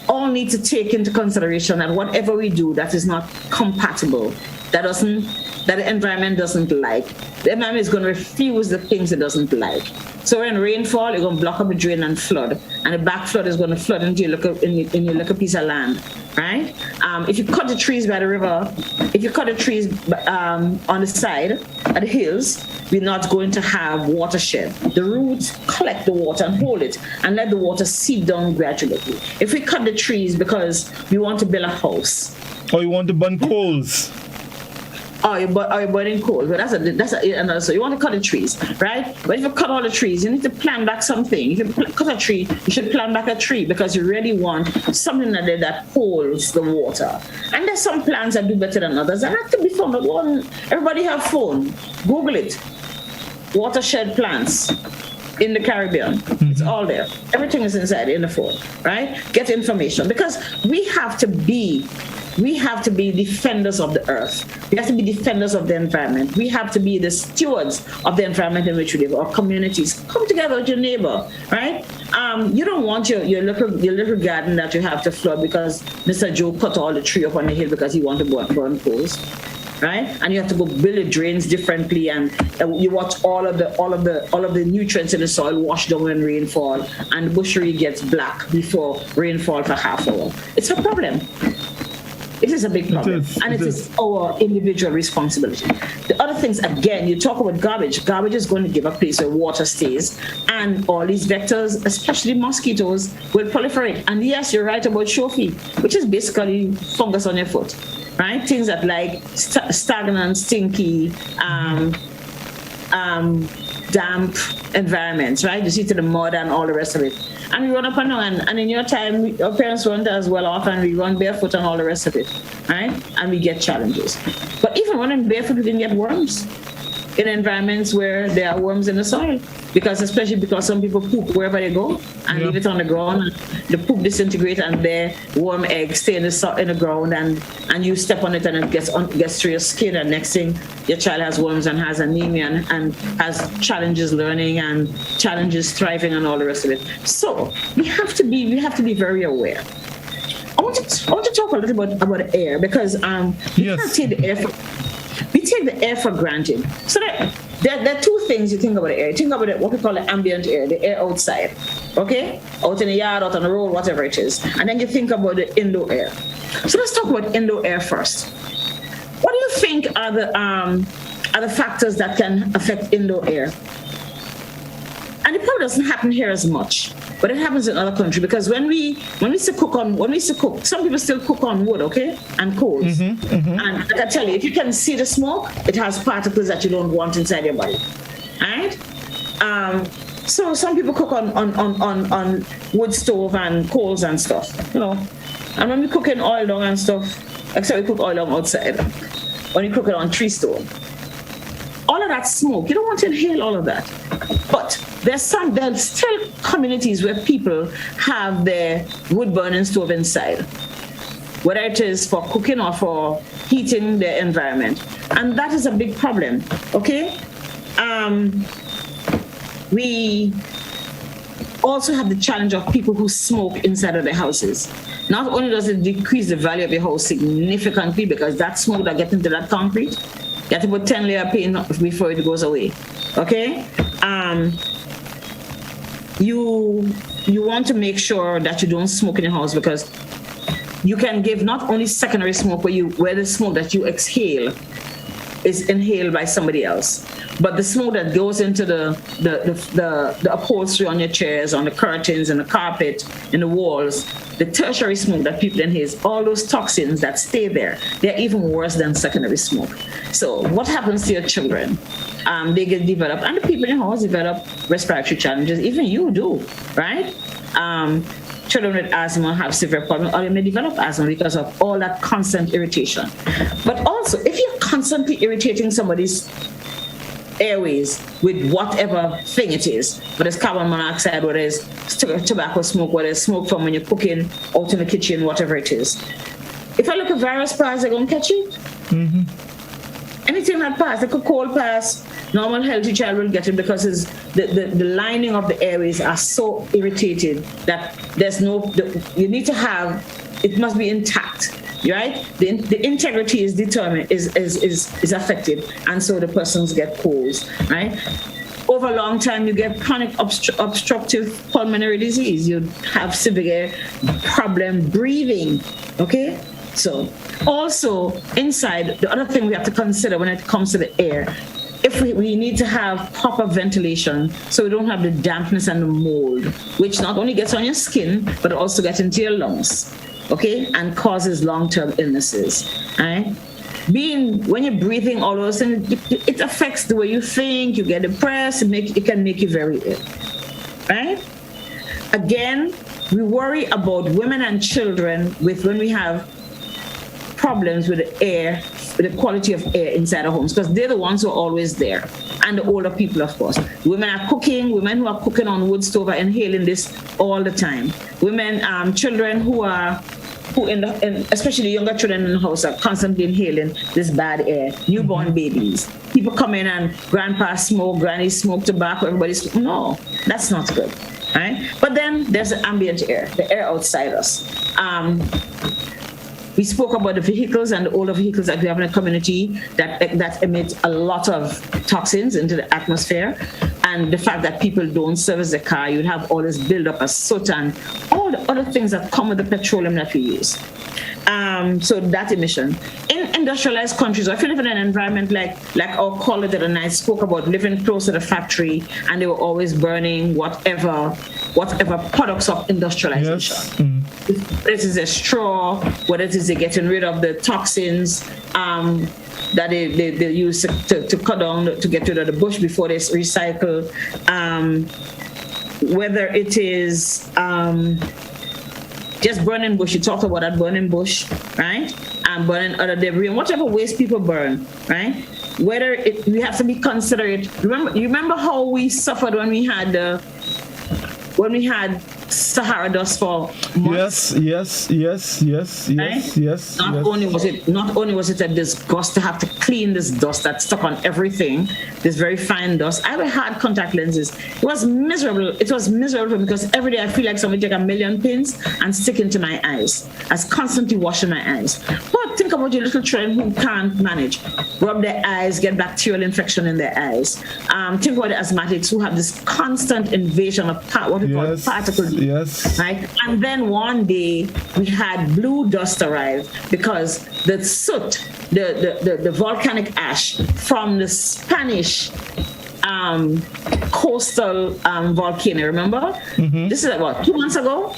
all need to take into consideration that whatever we do that is not compatible, that the environment doesn't like, the environment is going to refuse the things it doesn't like. So when rainfall, you're going to block up a drain and flood, and the back flood is going to flood into your little piece of land, right? If you cut the trees by the river, if you cut the trees on the side, at the hills, we're not going to have watershed. The roots collect the water and hold it and let the water seep down gradually. If we cut the trees because we want to build a house, or you want to burn coals. You're burning coal. But that's another. So you want to cut the trees, right? But if you cut all the trees, you need to plant back something. If you cut a tree, you should plant back a tree because you really want something that holds the water. And there's some plants that do better than others. And that can be found. Everybody have phone. Google it. Watershed plants in the Caribbean. Mm-hmm. It's all there. Everything is inside in the phone, right? Get information because we have to be defenders of the earth. We have to be defenders of the environment. We have to be the stewards of the environment in which we live. Our communities come together with your neighbor, right? You don't want your little garden that you have to flood because Mr. Joe cut all the tree up on the hill because he wanted to burn coals, right? And you have to go build the drains differently, and you watch all of the nutrients in the soil wash down when rainfall, and the bushery gets black before rainfall for half an hour. It's a problem. It is a big problem, and it is our individual responsibility. The other things, again, you talk about garbage. Garbage is going to give a place where water stays, and all these vectors, especially mosquitoes, will proliferate. And yes, you're right about Shofi, which is basically fungus on your foot, right? Things that like stagnant, stinky, damp environments, right? You see to the mud and all the rest of it. And we run up and down, and in your time, our parents weren't as well off, and we run barefoot and all the rest of it, right? And we get challenges. But even running barefoot, we can get worms in environments where there are worms in the soil, especially because some people poop wherever they go and leave it on the ground. And the poop disintegrates, and their worm eggs stay in the ground, and you step on it, and it gets through your skin, and next thing your child has worms and has anemia and has challenges learning and challenges thriving and all the rest of it. So we have to be very aware. I want to talk a little bit about air, because we can't take the air for granted. So there are two things you think about the air. You think about what we call the ambient air, the air outside, okay? Out in the yard, out on the road, whatever it is. And then you think about the indoor air. So let's talk about indoor air first. What do you think are the factors that can affect indoor air? And it probably doesn't happen here as much, but it happens in other countries, because when we used to cook, some people still cook on wood, okay, and coals. And like I tell you, if you can see the smoke, it has particles that you don't want inside your body, right? So some people cook on wood stove and coals and stuff, you know. And when we cook in oil down and stuff, except we cook oil down outside, when you cook it on tree stone, all of that smoke, you don't want to inhale all of that. But there's still communities where people have their wood burning stove inside, whether it is for cooking or for heating their environment. And that is a big problem, okay? We also have the challenge of people who smoke inside of their houses. Not only does it decrease the value of your house significantly, because that smoke that gets into that concrete, you have to put 10 layer paint before it goes away, okay? You want to make sure that you don't smoke in your house, because you can give not only secondary smoke where the smoke that you exhale is inhaled by somebody else, but the smoke that goes into the upholstery on your chairs, on the curtains, and the carpet, in the walls, the tertiary smoke that people inhale, all those toxins that stay there, they're even worse than secondary smoke. So what happens to your children? They get developed, and the people in your house develop respiratory challenges. Even you do, right? Children with asthma have severe problems, or they may develop asthma because of all that constant irritation. But also, if you're constantly irritating somebody's airways with whatever thing it is, whether it's carbon monoxide, whether it's tobacco smoke, whether it's smoke from when you're cooking out in the kitchen, whatever it is. If I look at virus pass, they're going to catch it. Anything that pass, like a cold pass, normal healthy child will get it, because the lining of the airways are so irritated that you need to have, it must be intact, right? The integrity is determined, is affected, and so the persons get colds, right? Over a long time, you get chronic obstructive pulmonary disease. You have severe problem breathing, okay? So also inside, the other thing we have to consider when it comes to the air, if we need to have proper ventilation so we don't have the dampness and the mold, which not only gets on your skin, but also gets into your lungs, okay, and causes long-term illnesses, right? When you're breathing all those things, it affects the way you think, you get depressed, it can make you very ill, right? Again, we worry about women and children when we have problems with the air, with the quality of air inside our homes, because they're the ones who are always there, and the older people, of course. Women who are cooking on wood stove are inhaling this all the time. Children especially younger children in the house are constantly inhaling this bad air. Newborn babies. People come in and grandpa smoke, granny smoke tobacco, everybody smoke. No, that's not good, right? But then there's the ambient air, the air outside us. We spoke about the vehicles and the older vehicles that we have in the community that emit a lot of toxins into the atmosphere, and the fact that people don't service the car, you'd have all this buildup of soot and all the other things that come with the petroleum that we use. So that emission. In industrialized countries, or if you live in an environment like our caller the other night spoke about living close to the factory, and they were always burning whatever products of industrialization. Yes. Whether it is a straw, whether it is they're getting rid of the toxins that they use to cut down, to get rid of the bush before they recycle, whether it is just burning bush. You talked about that burning bush, right? And burning other debris and whatever waste people burn, right? Whether we have to be considerate. Remember how we suffered when we had Sahara dust for months? Yes. Right? Not only was it a disgust to have to clean this dust that's stuck on everything, this very fine dust. I had contact lenses. It was miserable. It was miserable because every day I feel like somebody take a million pins and stick into my eyes. I was constantly washing my eyes. But think about your little children who can't manage. Rub their eyes, get bacterial infection in their eyes. Think about the asthmatics who have this constant invasion of what we call particles. Yes. Right? And then one day we had blue dust arrive because the soot, the volcanic ash from the Spanish coastal volcano, remember? Mm-hmm. This is what, 2 months ago?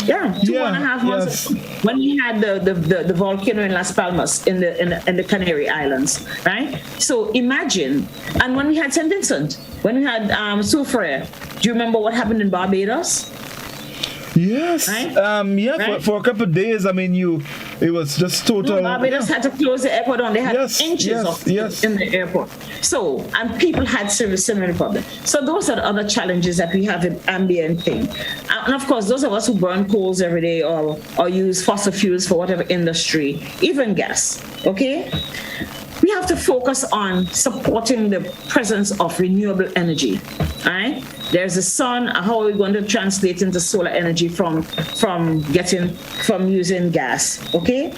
Yeah, 2.5 months ago, when we had the volcano in Las Palmas in the Canary Islands, right? So imagine, and when we had St. Vincent, when we had Soufriere, do you remember what happened in Barbados? Yes. Right? Right? For a couple of days, it was just total. No, Barbados had to close the airport down. They had inches of in the airport. So, and people had similar problems. So those are the other challenges that we have in ambient thing. And of course, those of us who burn coals every day or use fossil fuels for whatever industry, even gas, okay? We have to focus on supporting the presence of renewable energy, all right? There's the sun. How are we going to translate into solar energy from using gas? Okay,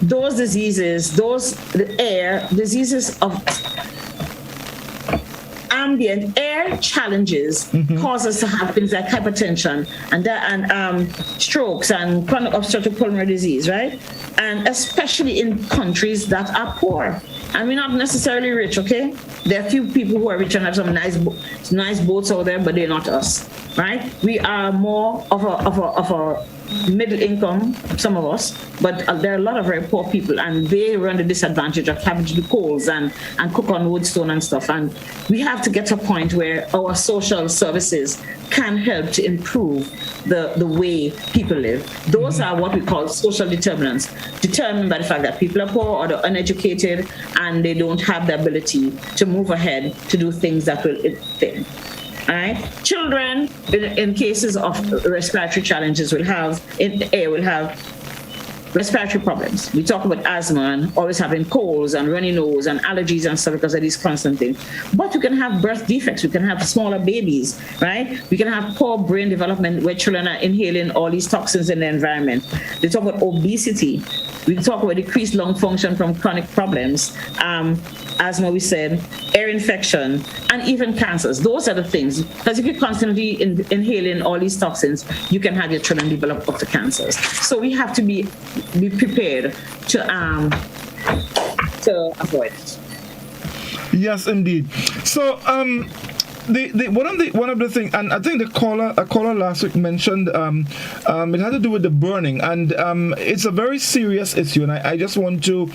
those diseases, the air diseases of ambient air challenges cause us to have things like hypertension and strokes and chronic obstructive pulmonary disease, right? And especially in countries that are poor. And we're not necessarily rich, okay? There are a few people who are rich and have some nice boats out there, but they're not us, right? We are more of a middle income, some of us, but there are a lot of very poor people, and they run the disadvantage of having to do coals and cook on wood stone and stuff. And we have to get to a point where our social services can help to improve the way people live. Those are what we call social determinants, determined by the fact that people are poor or they're uneducated and they don't have the ability to move ahead to do things that will fit. All right. Children, in cases of respiratory challenges, will have respiratory problems. We talk about asthma and always having colds and runny nose and allergies and stuff because of these constant things. But we can have birth defects. We can have smaller babies, right? We can have poor brain development where children are inhaling all these toxins in the environment. They talk about obesity. We talk about decreased lung function from chronic problems, asthma, we said, air infection, and even cancers. Those are the things. Because if you're constantly inhaling all these toxins, you can have your children develop up to cancers. So we have to be prepared to avoid it. Yes, indeed. So, one of the things, and I think a caller last week mentioned it had to do with the burning, and it's a very serious issue, and I just want to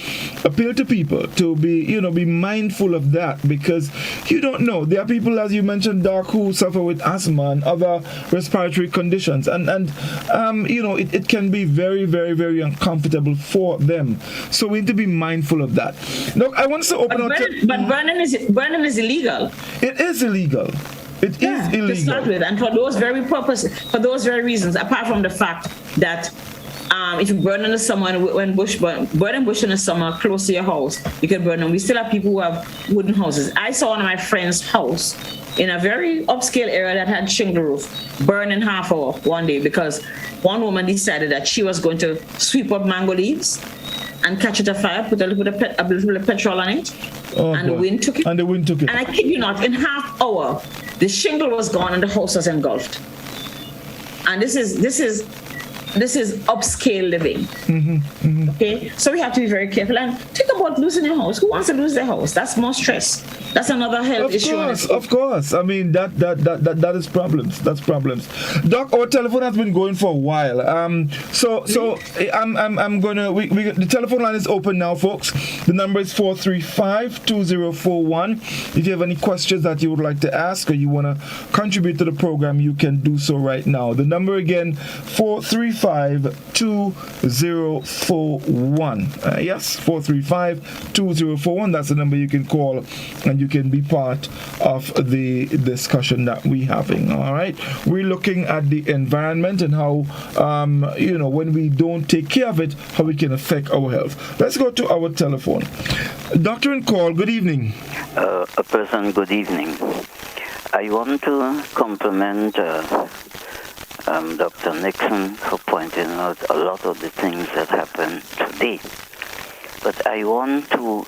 appeal to people to be mindful of that, because you don't know. There are people, as you mentioned, Doc, who suffer with asthma and other respiratory conditions, and it can be very, very, very uncomfortable for them. So we need to be mindful of that. Now, I want to open up. But burning is illegal. It is illegal. It is illegal. To start with, and for those very reasons, apart from the fact that if you burn in the summer, burning bush in the summer close to your house, you can burn them. We still have people who have wooden houses. I saw one of my friend's house in a very upscale area that had shingle roof burn in half hour one day because one woman decided that she was going to sweep up mango leaves and catch it afire, put a little bit of petrol on it, the wind took it. And I kid you not, in half hour, the shingle was gone and the house was engulfed. And this is this is upscale living. Okay, so we have to be very careful and think about losing your house. Who wants to lose their house? That's more stress. That's another health issue. Of course. I mean that is problems. That's problems. Doc, our telephone has been going for a while. So I'm gonna. The telephone line is open now, folks. The number is 435-2041. If you have any questions that you would like to ask or you want to contribute to the program, you can do so right now. The number again, 435-2041. Yes, 435-2041. That's the number you can call, and you can be part of the discussion that we're having. All right, we're looking at the environment and how when we don't take care of it, how it can affect our health. Let's go to our telephone. Doctor and call, good evening. A person, good evening. I want to compliment Dr. Nixon for pointing out a lot of the things that happened today. But I want to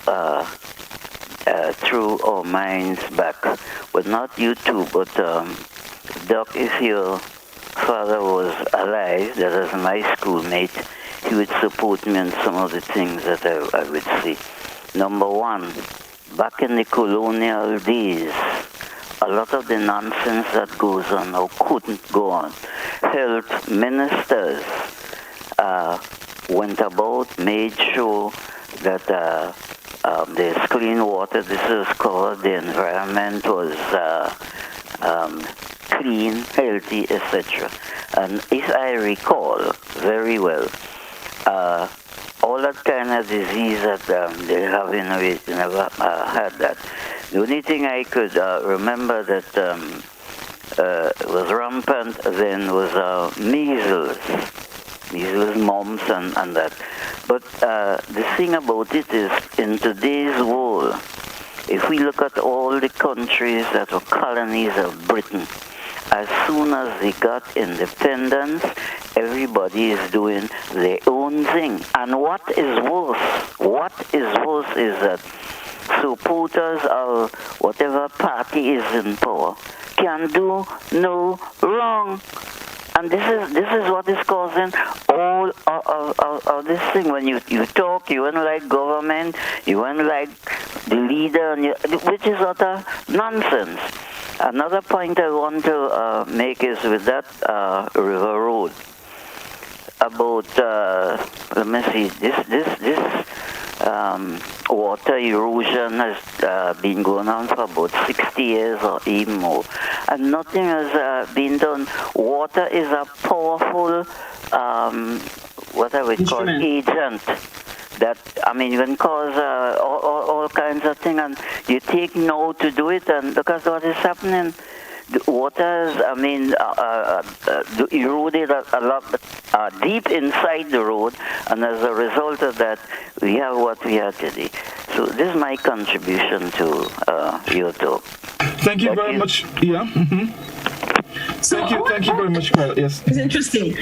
through our minds back, but not you two, but Doc, if your father was alive, that is my schoolmate, he would support me in some of the things that I would say. Number one, back in the colonial days, a lot of the nonsense that goes on now couldn't go on. Health ministers went about, made sure that there's clean water, this is covered, the environment was clean, healthy, etc. And if I recall very well, all that kind of disease that they have in we never had that. The only thing I could remember that was rampant then was measles, mumps and that. But the thing about it is, in today's world, if we look at all the countries that were colonies of Britain, as soon as they got independence, everybody is doing their own thing. And what is worse is that supporters of whatever party is in power can do no wrong. And this is what is causing all of this thing. When you talk, you won't like government, you won't like the leader, which is utter nonsense. Another point I want to make is with that River Road. About let me see, this water erosion has been going on for about 60 years or even more, and nothing has been done. Water is a powerful what I would call agent that, I mean, you can cause all kinds of things, and you take no to do it, and because what is happening, the waters, I mean, eroded a lot deep inside the road, and as a result of that, we have what we have today. So this is my contribution to your talk. Thank you very much. Yeah. Mm-hmm. So thank you very much, Carl. Yes. It's interesting.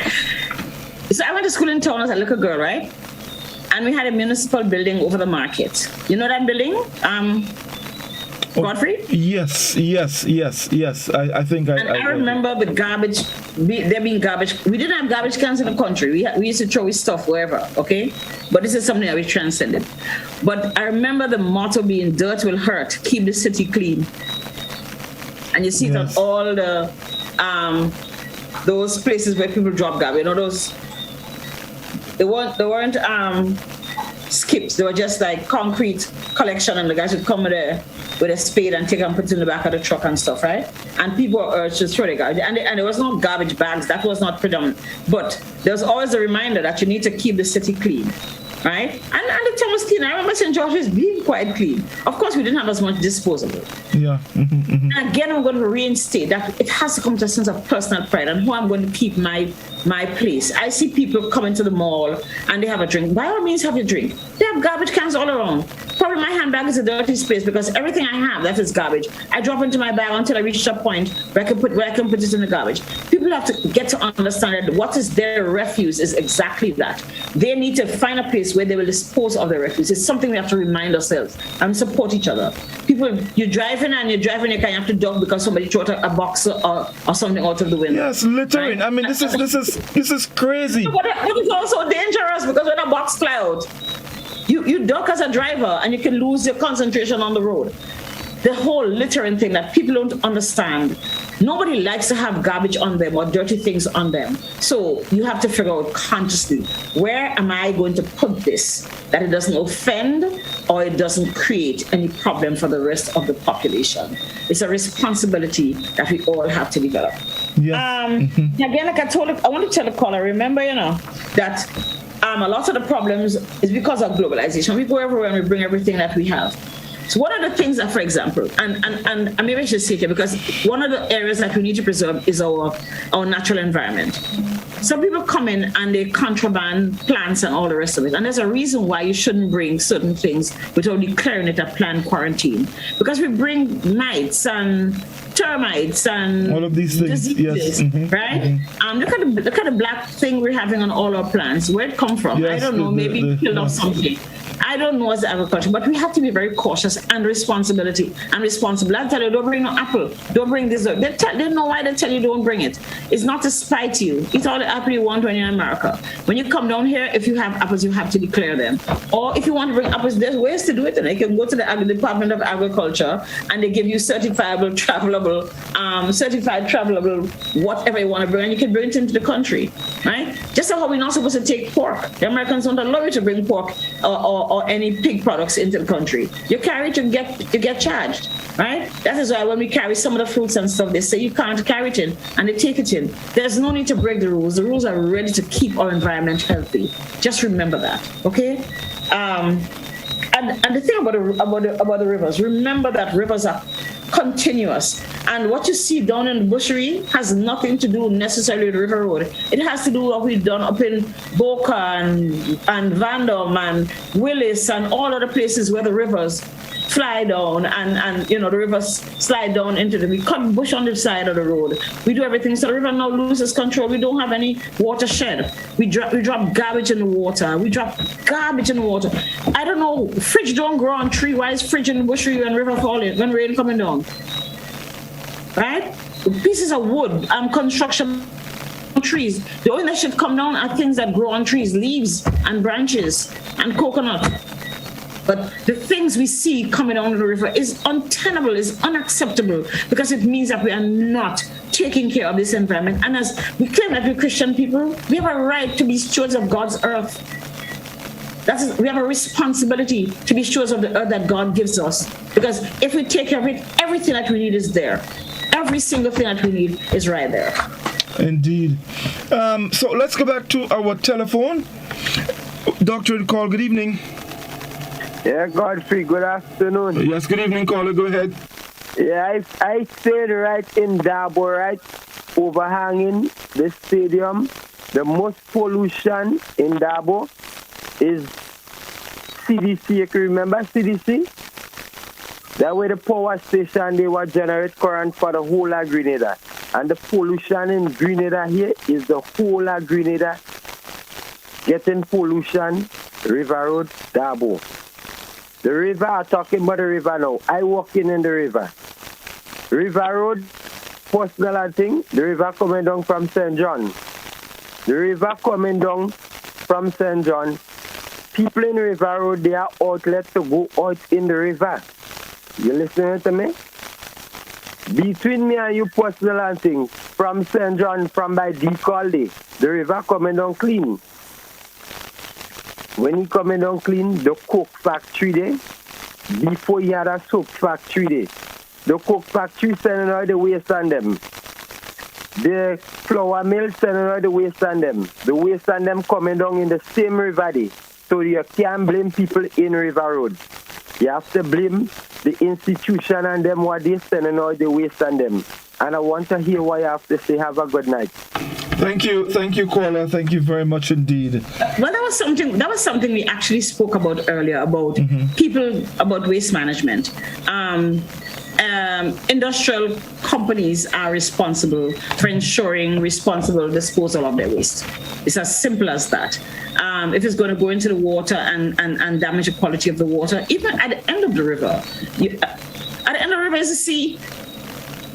So I went to school in town as a little girl, right? And we had a municipal building over the market. You know that building? Godfrey? Yes. I think I remember the garbage, there being garbage. We didn't have garbage cans in the country. We used to throw stuff wherever, okay? But this is something that we transcended. But I remember the motto being, dirt will hurt, keep the city clean. And you see it on all the, those places where people drop garbage. You know, those, they weren't skips. They were just like concrete collection, and the guys would come with a spade and take and put it in the back of the truck and stuff, right? And people were urged to throw the garbage. And there was no garbage bags. That was not predominant. But there was always a reminder that you need to keep the city clean, right? And the town was clean. I remember St. George's being quite clean. Of course, we didn't have as much disposable. Yeah. And again, I'm going to reinstate that it has to come to a sense of personal pride and who I'm going to keep my place. I see people come into the mall and they have a drink. By all means, have your drink. They have garbage cans all around. Probably my handbag is a dirty space because everything I have, that is garbage. I drop into my bag until I reach a point where I can put it in the garbage. People have to get to understand that what is their refuse is exactly that. They need to find a place where they will dispose of their refuse. It's something we have to remind ourselves and support each other. People, you're driving, you kind of have to duck because somebody threw a box or something out of the window. Yes, littering. Right? I mean, this is crazy. But it's also dangerous because when a box fly out, you duck as a driver and you can lose your concentration on the road. The whole littering thing that people don't understand. Nobody likes to have garbage on them or dirty things on them. So you have to figure out consciously, where am I going to put this that it doesn't offend or it doesn't create any problem for the rest of the population? It's a responsibility that we all have to develop. Yeah. Again, like I want to tell the caller, remember, that a lot of the problems is because of globalization. We go everywhere and we bring everything that we have. So one of the things that, for example, and maybe I should say it here, because one of the areas that we need to preserve is our natural environment. Some people come in and they contraband plants and all the rest of it. And there's a reason why you shouldn't bring certain things without declaring it a planned quarantine. Because we bring mites and termites and all of these things, diseases, yes. Right? Look at the black thing we're having on all our plants. Where it come from? Yes, I don't know. Maybe killed off something. I don't know as agriculture, but we have to be very cautious and responsible. I tell you, don't bring no apple. Don't bring this. They know why they tell you don't bring it. It's not to spite you. Eat all the apple you want when you're in America. When you come down here, if you have apples, you have to declare them. Or if you want to bring apples, there's ways to do it. And you can go to the Department of Agriculture and they give you certified travelable, whatever you want to bring, and you can bring it into the country, right? Just how we're not supposed to take pork. The Americans don't allow you to bring pork or any pig products into the country. You carry it, you get charged, right? That is why when we carry some of the fruits and stuff, they say you can't carry it in, and they take it in. There's no need to break the rules. The rules are ready to keep our environment healthy. Just remember that, okay? And the thing about the rivers, remember that rivers are continuous, and what you see down in the bushery has nothing to do necessarily with River Road. It has to do with what we've done up in Boca and Vandom and Willis and all other places where the rivers fly down and the rivers slide down into we cut bush on the side of the road. We do everything so the river now loses control. We don't have any watershed. We drop garbage in the water. I don't know, fridge don't grow on tree. Why is fridge in the bushery when river falling, when rain coming down? Right? Pieces of wood, construction trees. The only that should come down are things that grow on trees, leaves and branches and coconut. But the things we see coming down the river is untenable, is unacceptable, because it means that we are not taking care of this environment. And as we claim that we're Christian people, we have a right to be stewards of God's earth. We have a responsibility to be stewards of the earth that God gives us. Because if we take care of it, everything that we need is there. Every single thing that we need is right there. Indeed. So let's go back to our telephone. Doctor Call, good evening. Yeah, Godfrey, good afternoon. Yes, good evening, caller, go ahead. Yeah, I stayed right in Dabo, right, overhanging the stadium. The most pollution in Dabo is CDC, you can remember CDC? That way the power station, they will generate current for the whole of Grenada. And the pollution in Grenada here is the whole of Grenada getting pollution, River Road, Dabo. The river, I'm talking about the river now. I walk in the river. River Road, personal thing, the river coming down from St. John. The river coming down from St. John. People in River Road, they are outlet to go out in the river. You listening to me? Between me and you, personal thing, from St. John, from by Decaulde, the river coming down clean. When he coming down clean, the coke factory there, before he had a soap factory there, the coke factory sending out the waste on them. The flour mill sending out the waste on them. The waste on them coming down in the same river there. So you can't blame people in River Road. You have to blame the institution and them what they sending out the waste on them. And I want to hear what you have to say. Have a good night. Thank you, caller. Thank you very much indeed. Well, that was something we actually spoke about earlier about people, about waste management. Industrial companies are responsible for ensuring responsible disposal of their waste. It's as simple as that. If it's going to go into the water and damage the quality of the water, even at the end of the river, at the end of the river is the sea.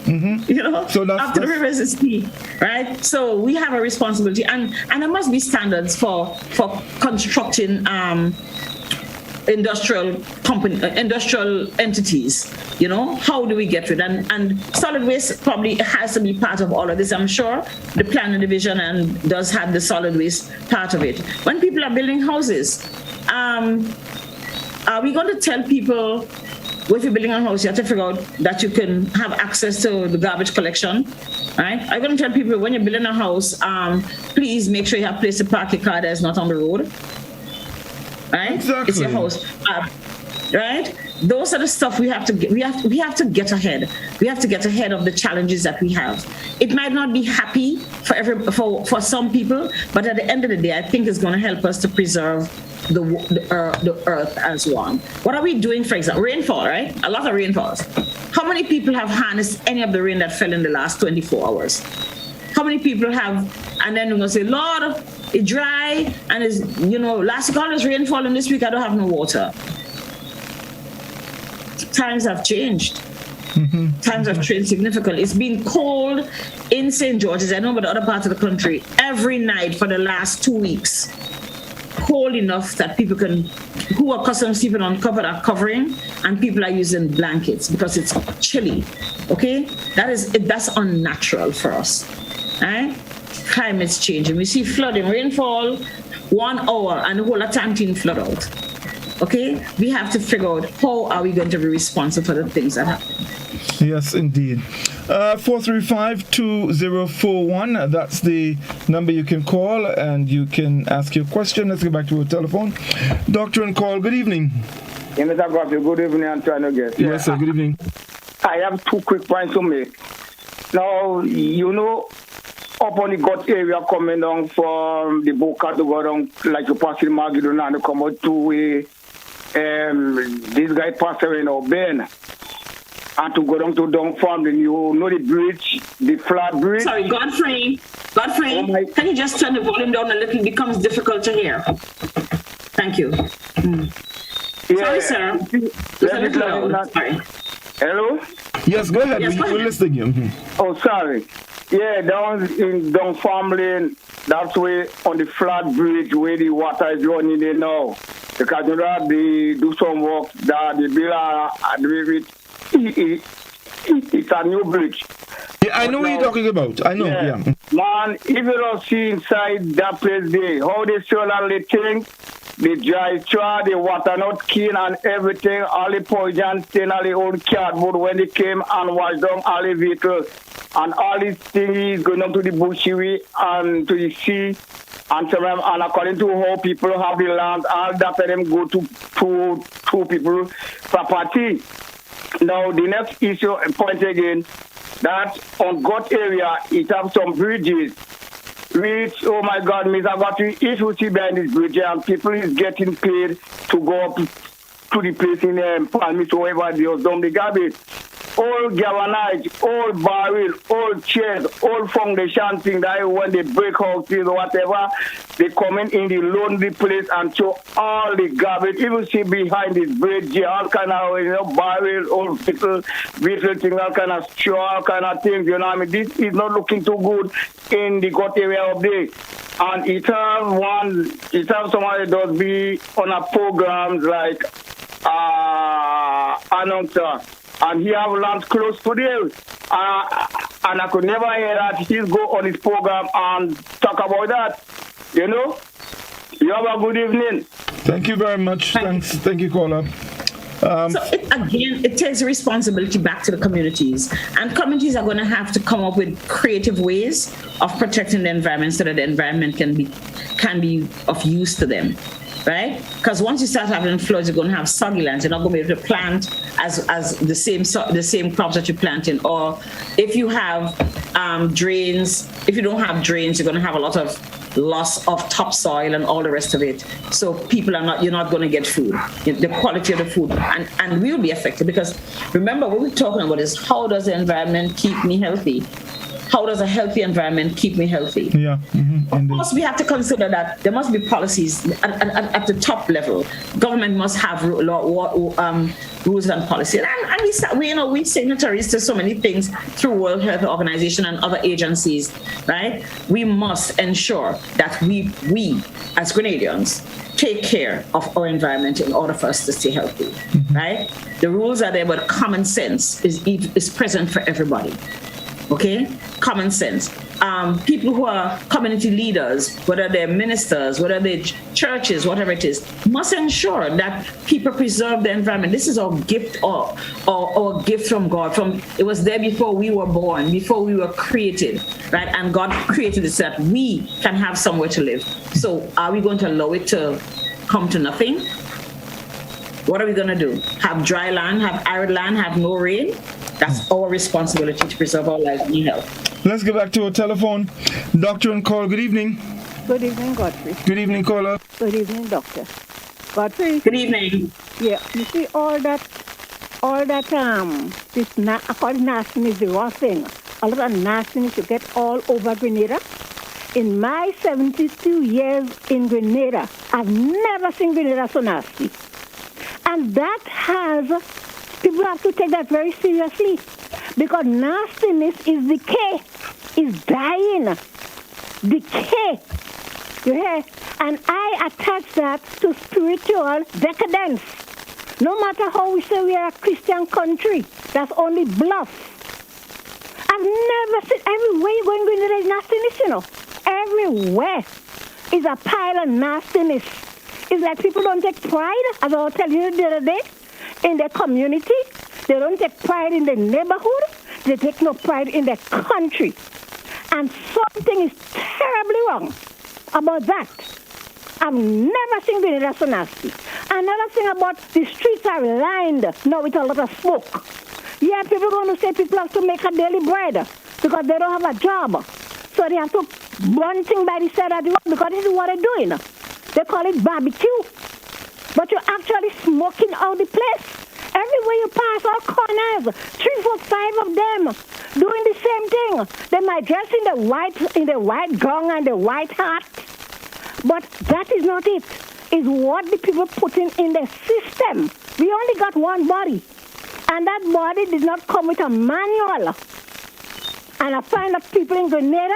You know, so after the river is the sea, right? So we have a responsibility, and there must be standards for constructing industrial entities. You know, how do we get rid? And solid waste probably has to be part of all of this. I'm sure the planning division does have the solid waste part of it. When people are building houses, are we going to tell people, well, if you're building a house, you have to figure out that you can have access to the garbage collection, right? I'm going to tell people, when you're building a house, please make sure you have a place to park your car that is not on the road, right? Exactly. It's your house, right? Those are the stuff we have to get ahead. We have to get ahead of the challenges that we have. It might not be happy for some people, but at the end of the day, I think it's going to help us to preserve the earth as one. What are we doing, for example? Rainfall, right? A lot of rainfalls. How many people have harnessed any of the rain that fell in the last 24 hours? How many people have, and then we're going to say, Lord, it's dry, and it's, last week all this rainfall, and this week I don't have no water. Times have changed. Times have changed significantly. It's been cold in St. George's, I know, but the other parts of the country, every night for the last 2 weeks. Cold enough that people who are accustomed to sleeping uncovered are covering, and people are using blankets because it's chilly. Okay, that's unnatural for us. Right? Climate's changing. We see flooding, rainfall, 1 hour, and the whole Atlantic flood out. Okay, we have to figure out how are we going to be responsible for the things that happen. Yes, indeed. 435-2041, that's the number you can call and you can ask your question. Let's get back to our telephone. Doctor and call, good evening. Yeah, Mr. Godfrey, good evening. I'm trying to get. Yes, sir, good evening. I have 2 quick points to make. Now, up on the gut area coming down from the Boca to go down, like you pass in Magidon and come out to this guy passed away now, Ben. And to go down to Dunfermline, the bridge, the flat bridge. Sorry, Godfrey, can you just turn the volume down a little? It becomes difficult to hear. Thank you. Yeah. Sorry, sir. Sorry. Hello? Yes, go ahead. We're listening to you. Oh, sorry. Yeah, down in Dunfermline, that's where on the flat bridge where the water is running there now. Because they do some work that the bill it's a new bridge. Yeah, I know what you're talking about. I know, yeah. Man, if you don't see inside that place there, how they sell all the things, the dry straw, the water not clean and everything, all the poison stain, all the old cardboard when they came and washed down all the vehicles. And all these things going down to the bushway and to the sea. And according to how people have the land, all that for them go to people property. Now, the next issue, point again, that on Gut area, it have some bridges, which, oh my God, Mr. Godfrey, if you see behind this bridge, and people is getting paid to go up to the place in Palmy, so wherever they was down the garbage. All galvanized, all barrel, all chairs, all foundation thing that when they break houses or whatever, they come in the lonely place and show all the garbage. Even see behind this bridge, all kind of barrel, all vehicle thing, all kind of straw, all kind of things. This is not looking too good in the Gut area of there. And it have somebody does be on a programs like announcer. And he have land close to there. And I could never hear that he'll go on his program and talk about that. You have a good evening. Thank you very much. Thank you, caller. It takes responsibility back to the communities. And communities are going to have to come up with creative ways of protecting the environment so that the environment can be of use to them. Right? Because once you start having floods, you're going to have soggy lands. You're not going to be able to plant as the same crops that you're planting. Or if you have drains if you don't have drains, you're going to have a lot of loss of topsoil and all the rest of it. So you're not going to get food, the quality of the food, and we'll be affected, because remember what we're talking about is how does the environment keep me healthy? How does a healthy environment keep me healthy? Yeah. Of course, we have to consider that there must be policies at the top level. Government must have rules and policies. And we signatories to so many things through World Health Organization and other agencies, right? We must ensure that we as Grenadians take care of our environment in order for us to stay healthy, right? The rules are there, but common sense is present for everybody. Okay, common sense. People who are community leaders, whether they're ministers, whether they're churches, whatever it is, must ensure that people preserve the environment. This is our gift, or gift from God. It was there before we were born, before we were created, right? And God created it so that we can have somewhere to live. So, are we going to allow it to come to nothing? What are we going to do? Have dry land, have arid land, have no rain? That's our responsibility to preserve our life and health. Let's get back to our telephone. Doctor on call, good evening. Good evening, Godfrey. Good evening, caller. Good evening, doctor. Godfrey. Good evening. Yeah, you see all that this nastiness is the raw thing. A lot of nastiness you get all over Grenada. In my 72 years in Grenada, I've never seen Grenada so nasty. And that people have to take that very seriously, because nastiness is decay, is dying, decay. You hear? And I attach that to spiritual decadence. No matter how we say we are a Christian country, that's only bluff. I've never seen, everywhere you go in Grenada is nastiness, you know. Everywhere is a pile of nastiness. It's like people don't take pride, as I was telling you the other day, in their community. They don't take pride in their neighborhood. They take no pride in their country. And something is terribly wrong about that. I've never seen Grenada so nasty. Another thing about the streets are lined now with a lot of smoke. Yeah, people are going to say people have to make a daily bread because they don't have a job. So they have to burn things by the side of the road because this is what they're doing. They call it barbecue. But you're actually smoking out the place. Everywhere you pass, all corners, 3, 4, 5 of them doing the same thing. They might dress in the white gown and the white hat. But that is not it. It's what the people putting in the system. We only got one body. And that body did not come with a manual. And I find that people in Grenada,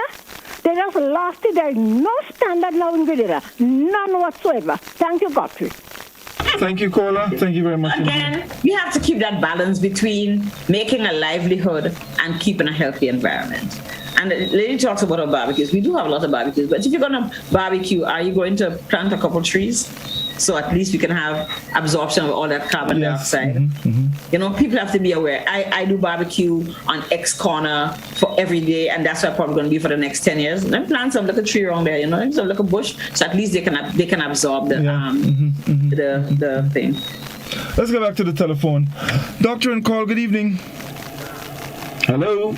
they just lost it. There is no standard now in Grenada. None whatsoever. Thank you, Godfrey. Thank you, caller. Thank you very much. Again, we have to keep that balance between making a livelihood and keeping a healthy environment. And the lady talks about our barbecues. We do have a lot of barbecues, but if you're going to barbecue, are you going to plant a couple trees? So at least we can have absorption of all that carbon dioxide. You know, people have to be aware. I do barbecue on X corner for every day, and that's what I'm probably going to be for the next 10 years. And then plant some little tree around there, you know, some little bush, so at least they can absorb the the thing. Let's go back to the telephone. Doctor and call, good evening. Hello.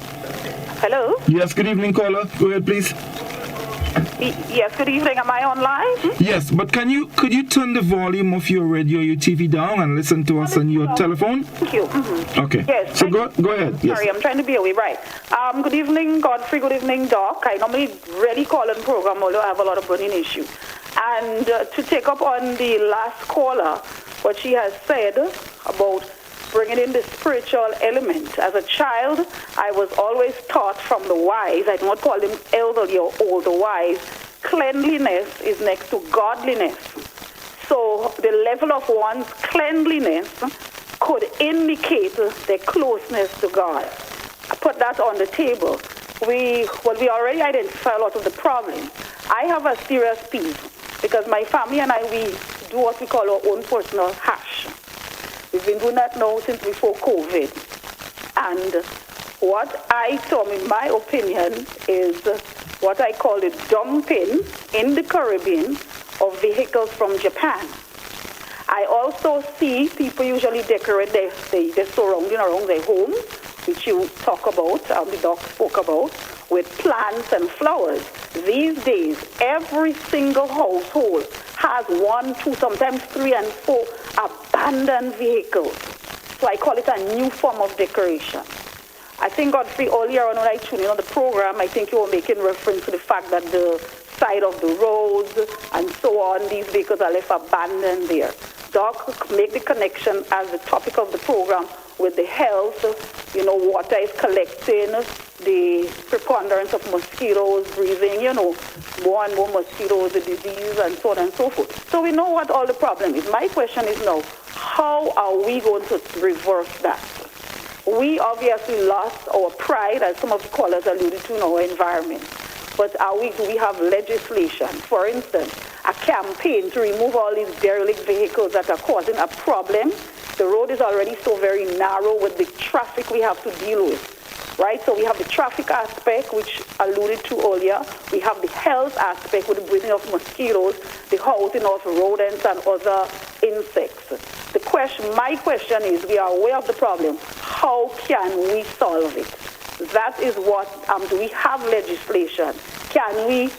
Hello. Yes, good evening, caller. Go ahead, please. Yes, good evening. Am I online? Yes, but could you turn the volume of your radio, your TV down and listen to us on your telephone? Thank you. Okay. Yes. So go ahead. Yes. Sorry, I'm trying to be away. Right. Good evening, Godfrey. Good evening, Doc. I normally really call in program, although I have a lot of burning issue. And to take up on the last caller, what she has said about bringing in the spiritual element. As a child, I was always taught from the wise, I do not call them elderly or old, the wise, cleanliness is next to godliness. So the level of one's cleanliness could indicate their closeness to God. I put that on the table. We already identify a lot of the problem. I have a serious peeve because my family and I, we do what we call our own personal hash. We've been doing that now since before COVID. And what I saw, in my opinion, is what I call the dumping in the Caribbean of vehicles from Japan. I also see people usually decorate their surrounding around their home, which you talk about, the doc spoke about, with plants and flowers. These days, every single household has 1, 2, sometimes 3 and 4 abandoned vehicles. So I call it a new form of decoration. I think, Godfrey, earlier on when I tuned in on the program, I think you were making reference to the fact that the side of the roads and so on, these vehicles are left abandoned there. Doc, make the connection as the topic of the program with the health. Water is collecting, the preponderance of mosquitoes breathing, more and more mosquitoes, the disease, and so on and so forth. So we know what all the problem is. My question is now, how are we going to reverse that? We obviously lost our pride, as some of the callers alluded to, in our environment. But do we have legislation? For instance, a campaign to remove all these derelict vehicles that are causing a problem. The road is already so very narrow with the traffic we have to deal with, right? So we have the traffic aspect, which alluded to earlier. We have the health aspect with the breathing of mosquitoes, the housing of rodents and other insects. My question is, we are aware of the problem. How can we solve it? That is what, do we have legislation? Can we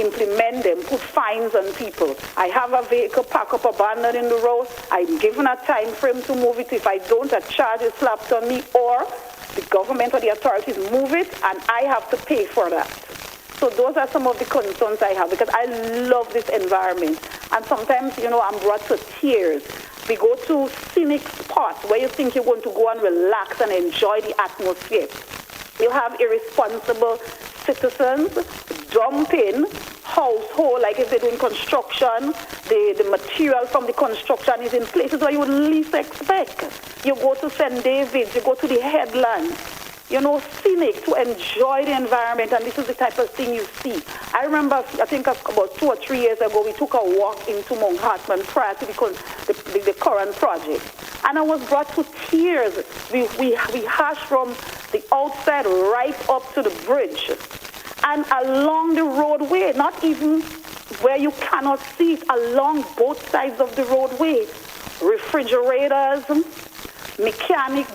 implement them, put fines on people? I have a vehicle parked up abandoned in the road. I'm given a time frame to move it. If I don't, a charge is slapped on me, or the government or the authorities move it and I have to pay for that. So those are some of the concerns I have, because I love this environment. And sometimes, I'm brought to tears. We go to scenic spots where you think you're going to go and relax and enjoy the atmosphere. You have irresponsible citizens dumping household, like if they're doing construction, the material from the construction is in places where you would least expect. You go to St. David's, you go to the headlands, scenic, to enjoy the environment, and this is the type of thing you see. I remember, I think about 2 or 3 years ago, we took a walk into Mount Hartman prior to the current project, and I was brought to tears. We hashed from the outside right up to the bridge, and along the roadway, not even where you cannot see it, along both sides of the roadway, refrigerators, mechanic,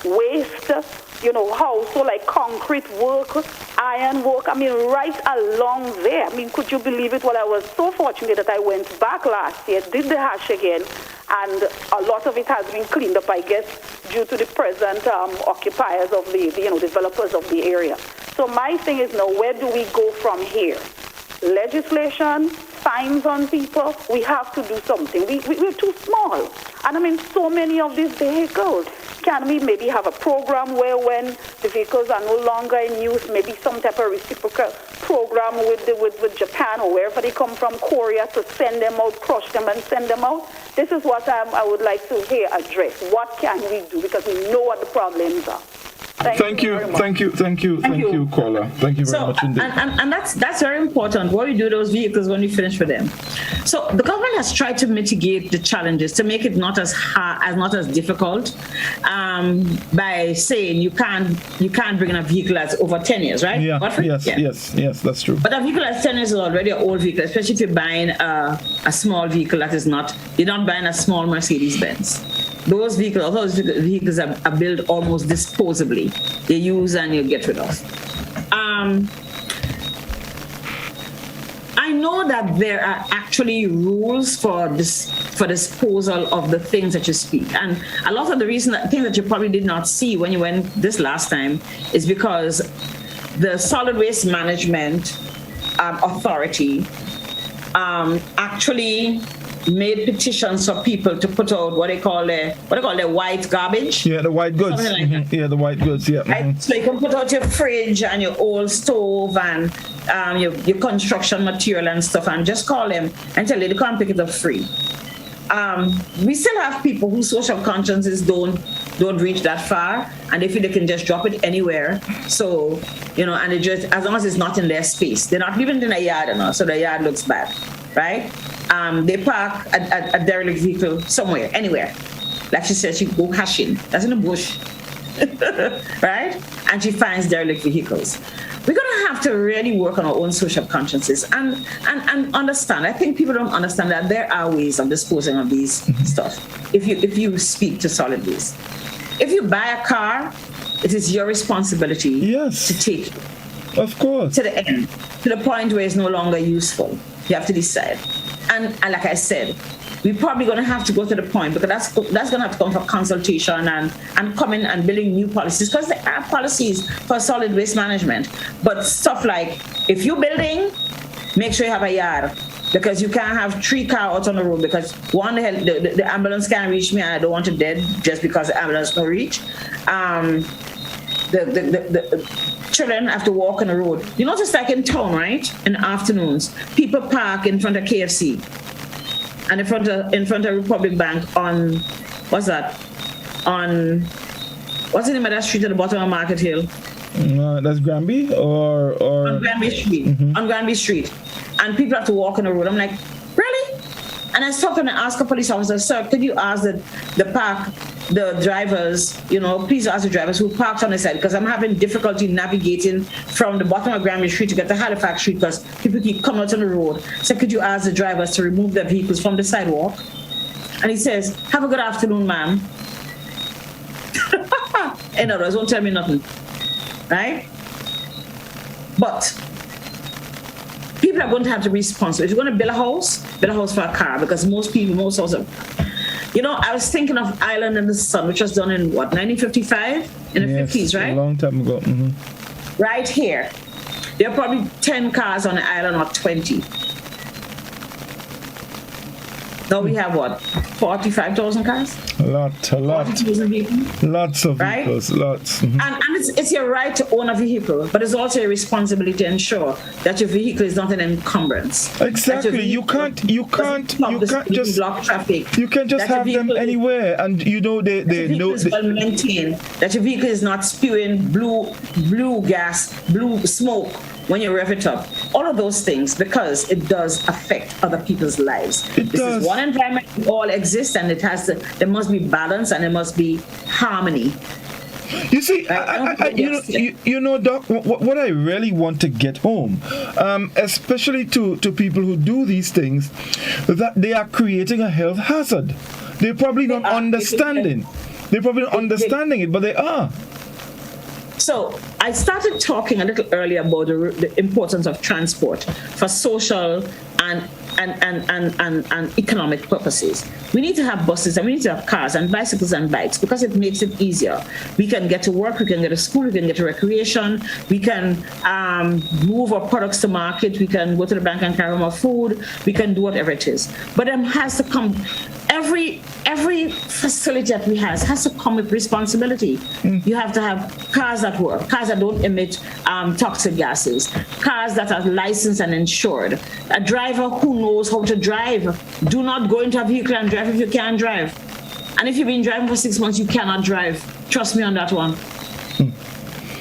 waste, household, like concrete work, iron work, right along there. Could you believe it? Well, I was so fortunate that I went back last year, did the hash again, and a lot of it has been cleaned up, I guess, due to the present occupiers of the developers of the area. So my thing is now, where do we go from here? Legislation, fines on people, we have to do something. We're too small. And so many of these vehicles, can we maybe have a program where when the vehicles are no longer in use, maybe some type of reciprocal program with Japan or wherever they come from, Korea, to send them out, crush them and send them out? This is what I would like to hear addressed. What can we do? Because we know what the problems are. Thank you, caller. Thank you very much indeed. And that's very important. What we do with those vehicles when we finish with them. So the government has tried to mitigate the challenges to make it not as hard, not as difficult, by saying you can't bring in a vehicle that's over 10 years, right? Yeah. Godfrey? Yes, that's true. But a vehicle that's 10 years is already an old vehicle, especially if you're buying a small vehicle that is not. You're not buying a small Mercedes-Benz. Those vehicles are built almost disposably. You use and you get rid of. I know that there are actually rules for disposal of the things that you speak, and a lot of the things that you probably did not see when you went this last time is because the Solid Waste Management Authority actually made petitions for people to put out what they call their white garbage. Yeah, the white goods. Like that. Yeah, the white goods. Yeah. Right? So you can put out your fridge and your old stove and your construction material and stuff, and just call them and tell you they can't pick it up free. We still have people whose social consciences don't reach that far, and they feel they can just drop it anywhere. So and they just, as long as it's not in their space, they're not leaving it in a yard, so the yard looks bad, right? They park a derelict vehicle somewhere, anywhere. Like she said, she go hashing. That's in the bush, right? And she finds derelict vehicles. We're going to have to really work on our own social consciences and understand. I think people don't understand that there are ways of disposing of these stuff. If you speak to solid waste, if you buy a car, it is your responsibility to take it. Of course. To the end, to the point where it's no longer useful. You have to decide. And like I said, we're probably going to have to go to the point, because that's going to have to come for consultation and coming and building new policies, because there are policies for solid waste management. But stuff like, if you're building, make sure you have a yard, because you can't have 3 cars out on the road, because one, the ambulance can't reach me and I don't want it dead just because the ambulance don't reach. The children have to walk on the road. You notice, like in town, right? In the afternoons, people park in front of KFC and in front of Republic Bank on what's the name of that street at the bottom of Market Hill? That's Granby or on Granby Street. On Granby Street, and people have to walk on the road. I'm like, really? And I stopped and I asked a police officer, sir, could you ask the drivers, please ask the drivers who parked on the side, because I'm having difficulty navigating from the bottom of Granby Street to get to Halifax Street because people keep coming out on the road. So could you ask the drivers to remove their vehicles from the sidewalk? And he says, have a good afternoon, ma'am. In other words, don't tell me nothing. Right? But people are going to have to be responsible. If you're going to build a house for a car, because most houses are. I was thinking of Island in the Sun, which was done in 1955? In the 50s, right? A long time ago. Mm-hmm. Right here. There are probably 10 cars on the island, or 20. Now we have 45,000 cars? A lot. 40,000 vehicles? Lots of vehicles, right? Lots. Mm-hmm. And it's your right to own a vehicle, but it's also your responsibility to ensure that your vehicle is not an encumbrance. Exactly. You can't just block traffic. You can't just have them anywhere, and they know is well maintained. That your vehicle is not spewing blue gas, blue smoke when you rev it up. All of those things, because it does affect other people's lives. This is one environment we all exist, and there must be balance and there must be harmony. You see, Doc, what I really want to get home, especially to people who do these things, that they are creating a health hazard. They're probably not understanding. They're probably not understanding it, but they are. So I started talking a little earlier about the importance of transport for social and economic purposes. We need to have buses and we need to have cars and bicycles and bikes, because it makes it easier. We can get to work, we can get to school, we can get to recreation, we can move our products to market, we can go to the bank and carry more food, we can do whatever it is. But it has to come. Every facility that we have has to come with responsibility. You have to have cars that work, cars that don't emit toxic gases, cars that are licensed and insured, a driver who knows how to drive. Do not go into a vehicle and drive if you can't drive. And if you've been driving for 6 months, you cannot drive. Trust me on that one.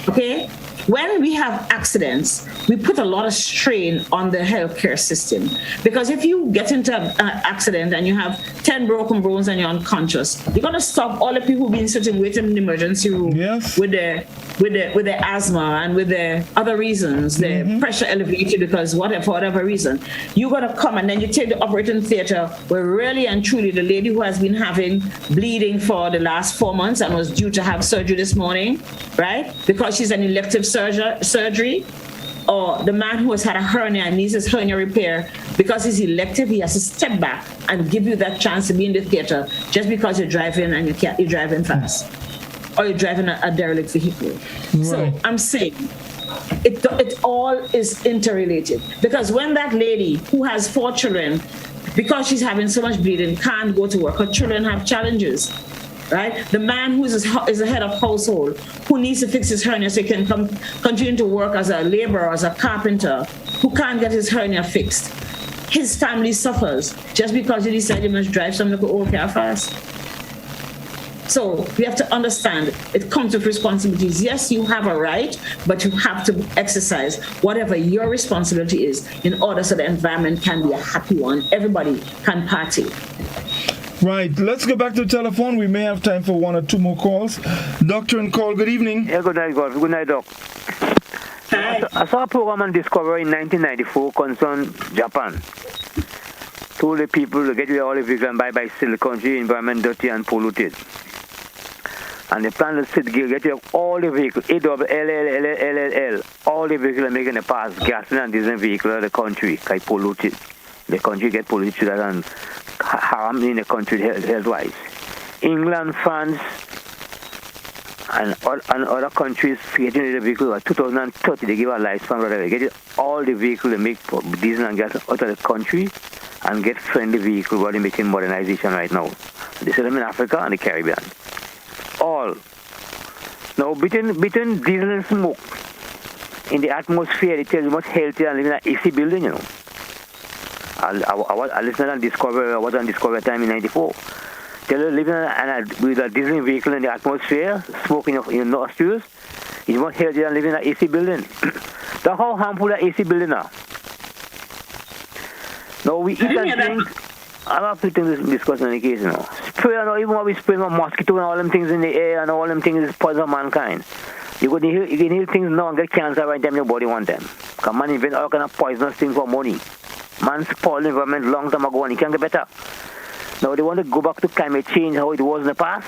Okay? When we have accidents, we put a lot of strain on the healthcare system, because if you get into an accident and you have 10 broken bones and you're unconscious, you're going to stop all the people being sitting waiting in the emergency room with their asthma and with their other reasons, their pressure elevated because for whatever reason. You're going to come and then you take the operating theater where really and truly the lady who has been having bleeding for the last 4 months and was due to have surgery this morning, right? Because she's an elective surgery, or the man who has had a hernia and needs his hernia repair, because he's elective, he has to step back and give you that chance to be in the theater just because you're driving and you're driving fast, or you're driving a derelict vehicle. Right. So I'm saying it all is interrelated, because when that lady who has 4 children, because she's having so much bleeding, can't go to work, her children have challenges. Right? The man who is a head of household, who needs to fix his hernia so he can continue to work as a laborer, as a carpenter, who can't get his hernia fixed. His family suffers just because you decide you must drive some little old car fast. So we have to understand it comes with responsibilities. Yes, you have a right, but you have to exercise whatever your responsibility is in order so the environment can be a happy one. Everybody can party. Right, let's go back to the telephone. We may have time for 1 or 2 more calls. Doctor and call, good evening. Yeah, good night, Godfrey. Good night, Doc. I saw a program on Discovery in 1994 concerning Japan. Told the people to get rid of all the vehicles and buy silicon, the environment dirty and polluted. And the plan is to get all the vehicles, ALL, all the vehicles making the pass, gasoline and diesel vehicles of the country, get polluted. The country get polluted and harm in the country health-wise. England, France, and other countries getting the vehicle by 2030, they give a lifespan, whatever. Get all the vehicles they make for diesel and gas out of the country and get friendly vehicles while they're making modernization right now. They sell them in Africa and the Caribbean. All. Now, between diesel and smoke in the atmosphere, it is much healthier than living in an AC building, you know. I listened and discovered, I was on Discovery time in 94. They live with a diesel vehicle in the atmosphere, smoking in your nostrils, is more healthier than living in an AC building. That's how harmful an AC building are. Now we eat and drink. I have to discuss in the case, you know. Spray, you know, even when we spray on mosquito and all them things in the air and all them things is poison of mankind. You can heal things now and get cancer right time your body want them. Because man invent all kind of poisonous things for money. Man spoiled the environment long time ago and it can't get better. Now they want to go back to climate change, how it was in the past.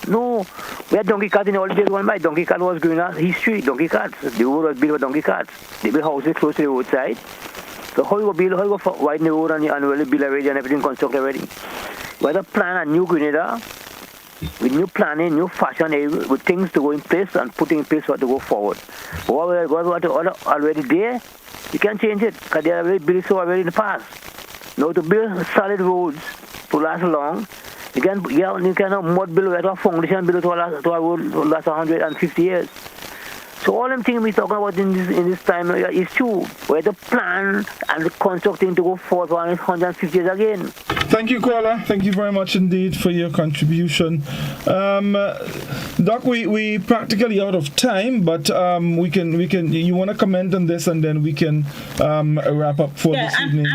No, we had donkey carts in all the days gone by. Donkey cart was going on history, donkey carts. The road was built with donkey carts. They built houses close to the roadside. So how you go widen the road and really build already and everything constructed already. We had to plan a new Grenada with new planning, new fashion, with things to go in place and putting in place what to go forward. But what already there, you can't change it because they are already built so already in the past. Now to build solid roads to last long, you can mud build a foundation build to a road to last 150 years. So all them things we talking about in this time is true. We have to plan and constructing to go forward for 150 years again. Thank you, caller. Thank you very much indeed for your contribution. Doc, we practically out of time, but we can. You want to comment on this, and then we can wrap up for this evening.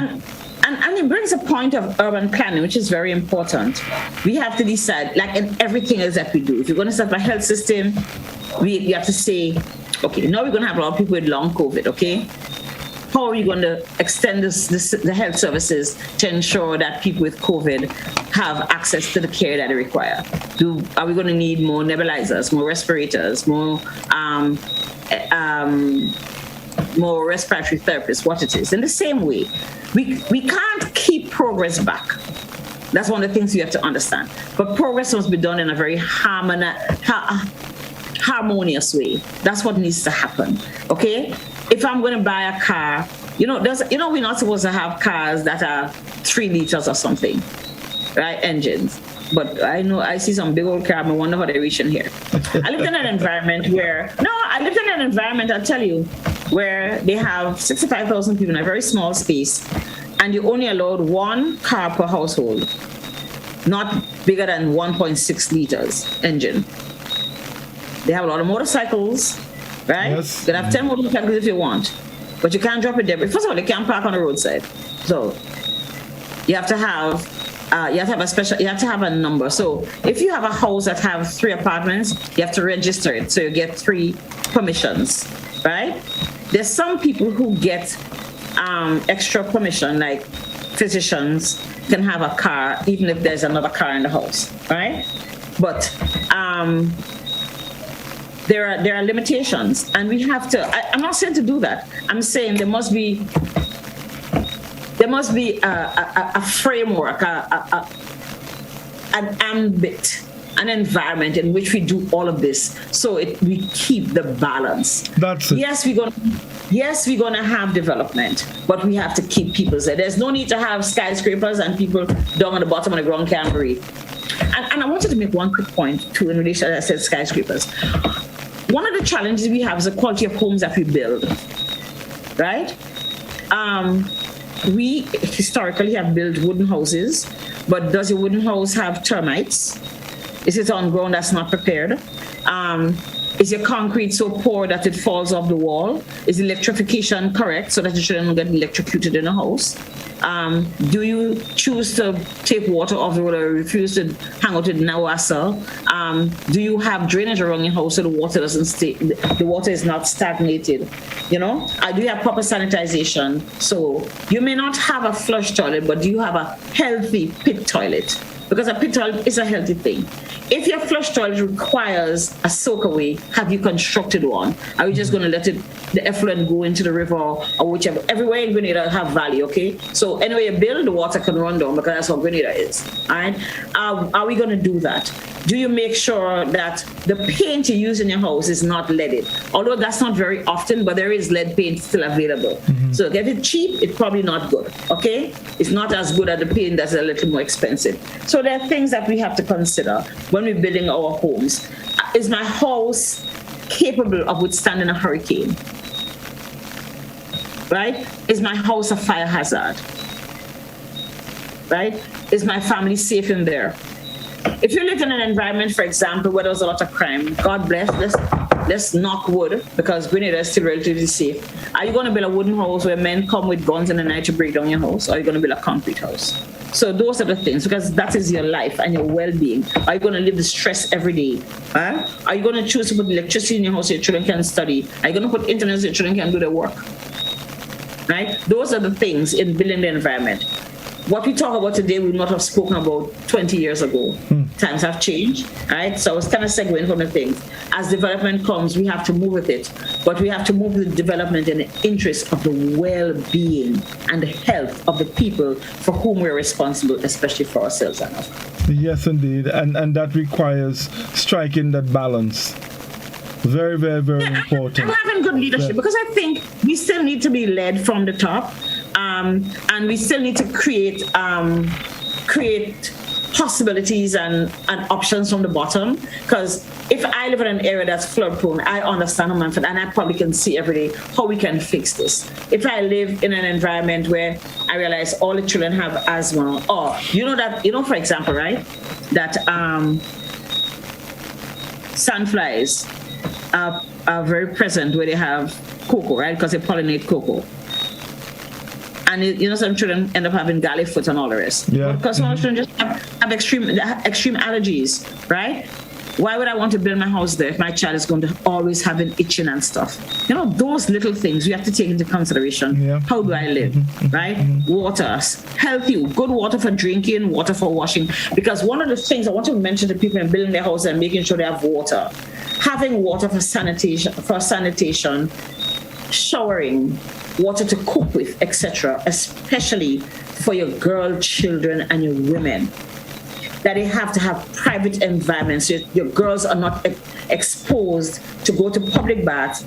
And it brings a point of urban planning, which is very important. We have to decide, like in everything else that we do. If you're going to set up a health system, we have to say, okay, now we're going to have a lot of people with long COVID, okay? How are you going to extend the health services to ensure that people with COVID have access to the care that they require? Are we going to need more nebulizers, more respirators, more respiratory therapists, what it is? In the same way, we can't keep progress back. That's one of the things you have to understand. But progress must be done in a very harmonious way. That's what needs to happen. Okay? If I'm going to buy a car, we're not supposed to have cars that are 3 liters or something, right? Engines. But I see some big old car. I wonder how they reach in here. I lived in an environment I'll tell you, where they have 65,000 people in a very small space, and you only allowed 1 car per household, not bigger than 1.6 liters engine. They have a lot of motorcycles, right? Yes. You can have 10 motorcycles if you want, but you can't drop it there. First of all, they can't park on the roadside. So you have to have a number. So if you have a house that has 3 apartments, you have to register it. So you get 3 permissions, right? There's some people who get extra permission, like physicians can have a car even if there's another car in the house, right? But there are limitations, and we have to. I'm not saying to do that. I'm saying there must be a framework, an ambit, an environment in which we do all of this, so we keep the balance. That's it. Yes, we're gonna have development, but we have to keep people there. There's no need to have skyscrapers and people down on the bottom of the ground can't breathe. And I wanted to make one quick point too in relation to, I said, skyscrapers. One of the challenges we have is the quality of homes that we build, right? We historically have built wooden houses, but does your wooden house have termites? Is it on ground that's not prepared? Is your concrete so poor that it falls off the wall? Is electrification correct so that you shouldn't get electrocuted in a house? Do you choose to take water off the road or refuse to hang out with Nawasa? Do you have drainage around your house so the water the water is not stagnated? Do you have proper sanitization? So you may not have a flush toilet, but do you have a healthy pit toilet? Because a pit toilet is a healthy thing. if your flush toilet requires a soakaway, have you constructed one? Are you just going to let the effluent go into the river or whichever? Everywhere in Grenada have valley, okay? So anyway you build, the water can run down because that's how Grenada is, all right? Are we going to do that? Do you make sure that the paint you use in your house is not leaded? Although that's not very often, but there is lead paint still available. So get it cheap, it's probably not good, okay? It's not as good as the paint that's a little more expensive. So there are things that we have to consider when we're building our homes. Is my house capable of withstanding a hurricane? Right? Is my house a fire hazard? Right? Is my family safe in there? If you live in an environment, for example, where there's a lot of crime, God bless, let's knock wood, because Grenada is still relatively safe. Are you going to build a wooden house where men come with guns in the night to break down your house? Or are you going to build a concrete house? So those are the things, because that is your life and your well-being. Are you going to live the stress every day? Huh? Are you going to choose to put electricity in your house so your children can study? Are you going to put internet so your children can do their work? Right? Those are the things in building the environment. What we talk about today, we would not have spoken about 20 years ago. Times have changed, right? So I was kind of segueing from the things. As development comes, we have to move with it. But we have to move the development in the interest of the well-being and the health of the people for whom we're responsible, especially for ourselves and others. Yes, indeed. And that requires striking that balance. Very, very, very important. And having good leadership, because I think we still need to be led from the top. And we still need to create possibilities and options from the bottom. Because if I live in an area that's flood prone, I understand how and I probably can see every day how we can fix this. If I live in an environment where I realize all the children have asthma, or for example, right, that sandflies are very present where they have cocoa, right, because they pollinate cocoa. And some children end up having garlic foot and all the rest. Yeah. Because some children just have extreme allergies, right? Why would I want to build my house there if my child is going to always have an itching and stuff? Those little things we have to take into consideration. Yeah. How do I live, right? Water, healthy, good water for drinking, water for washing. Because one of the things I want to mention to people in building their house and making sure they have water, having water for sanitation, showering, water to cook with, etc., especially for your girl children and your women, that they have to have private environments. So your girls are not exposed to go to public baths.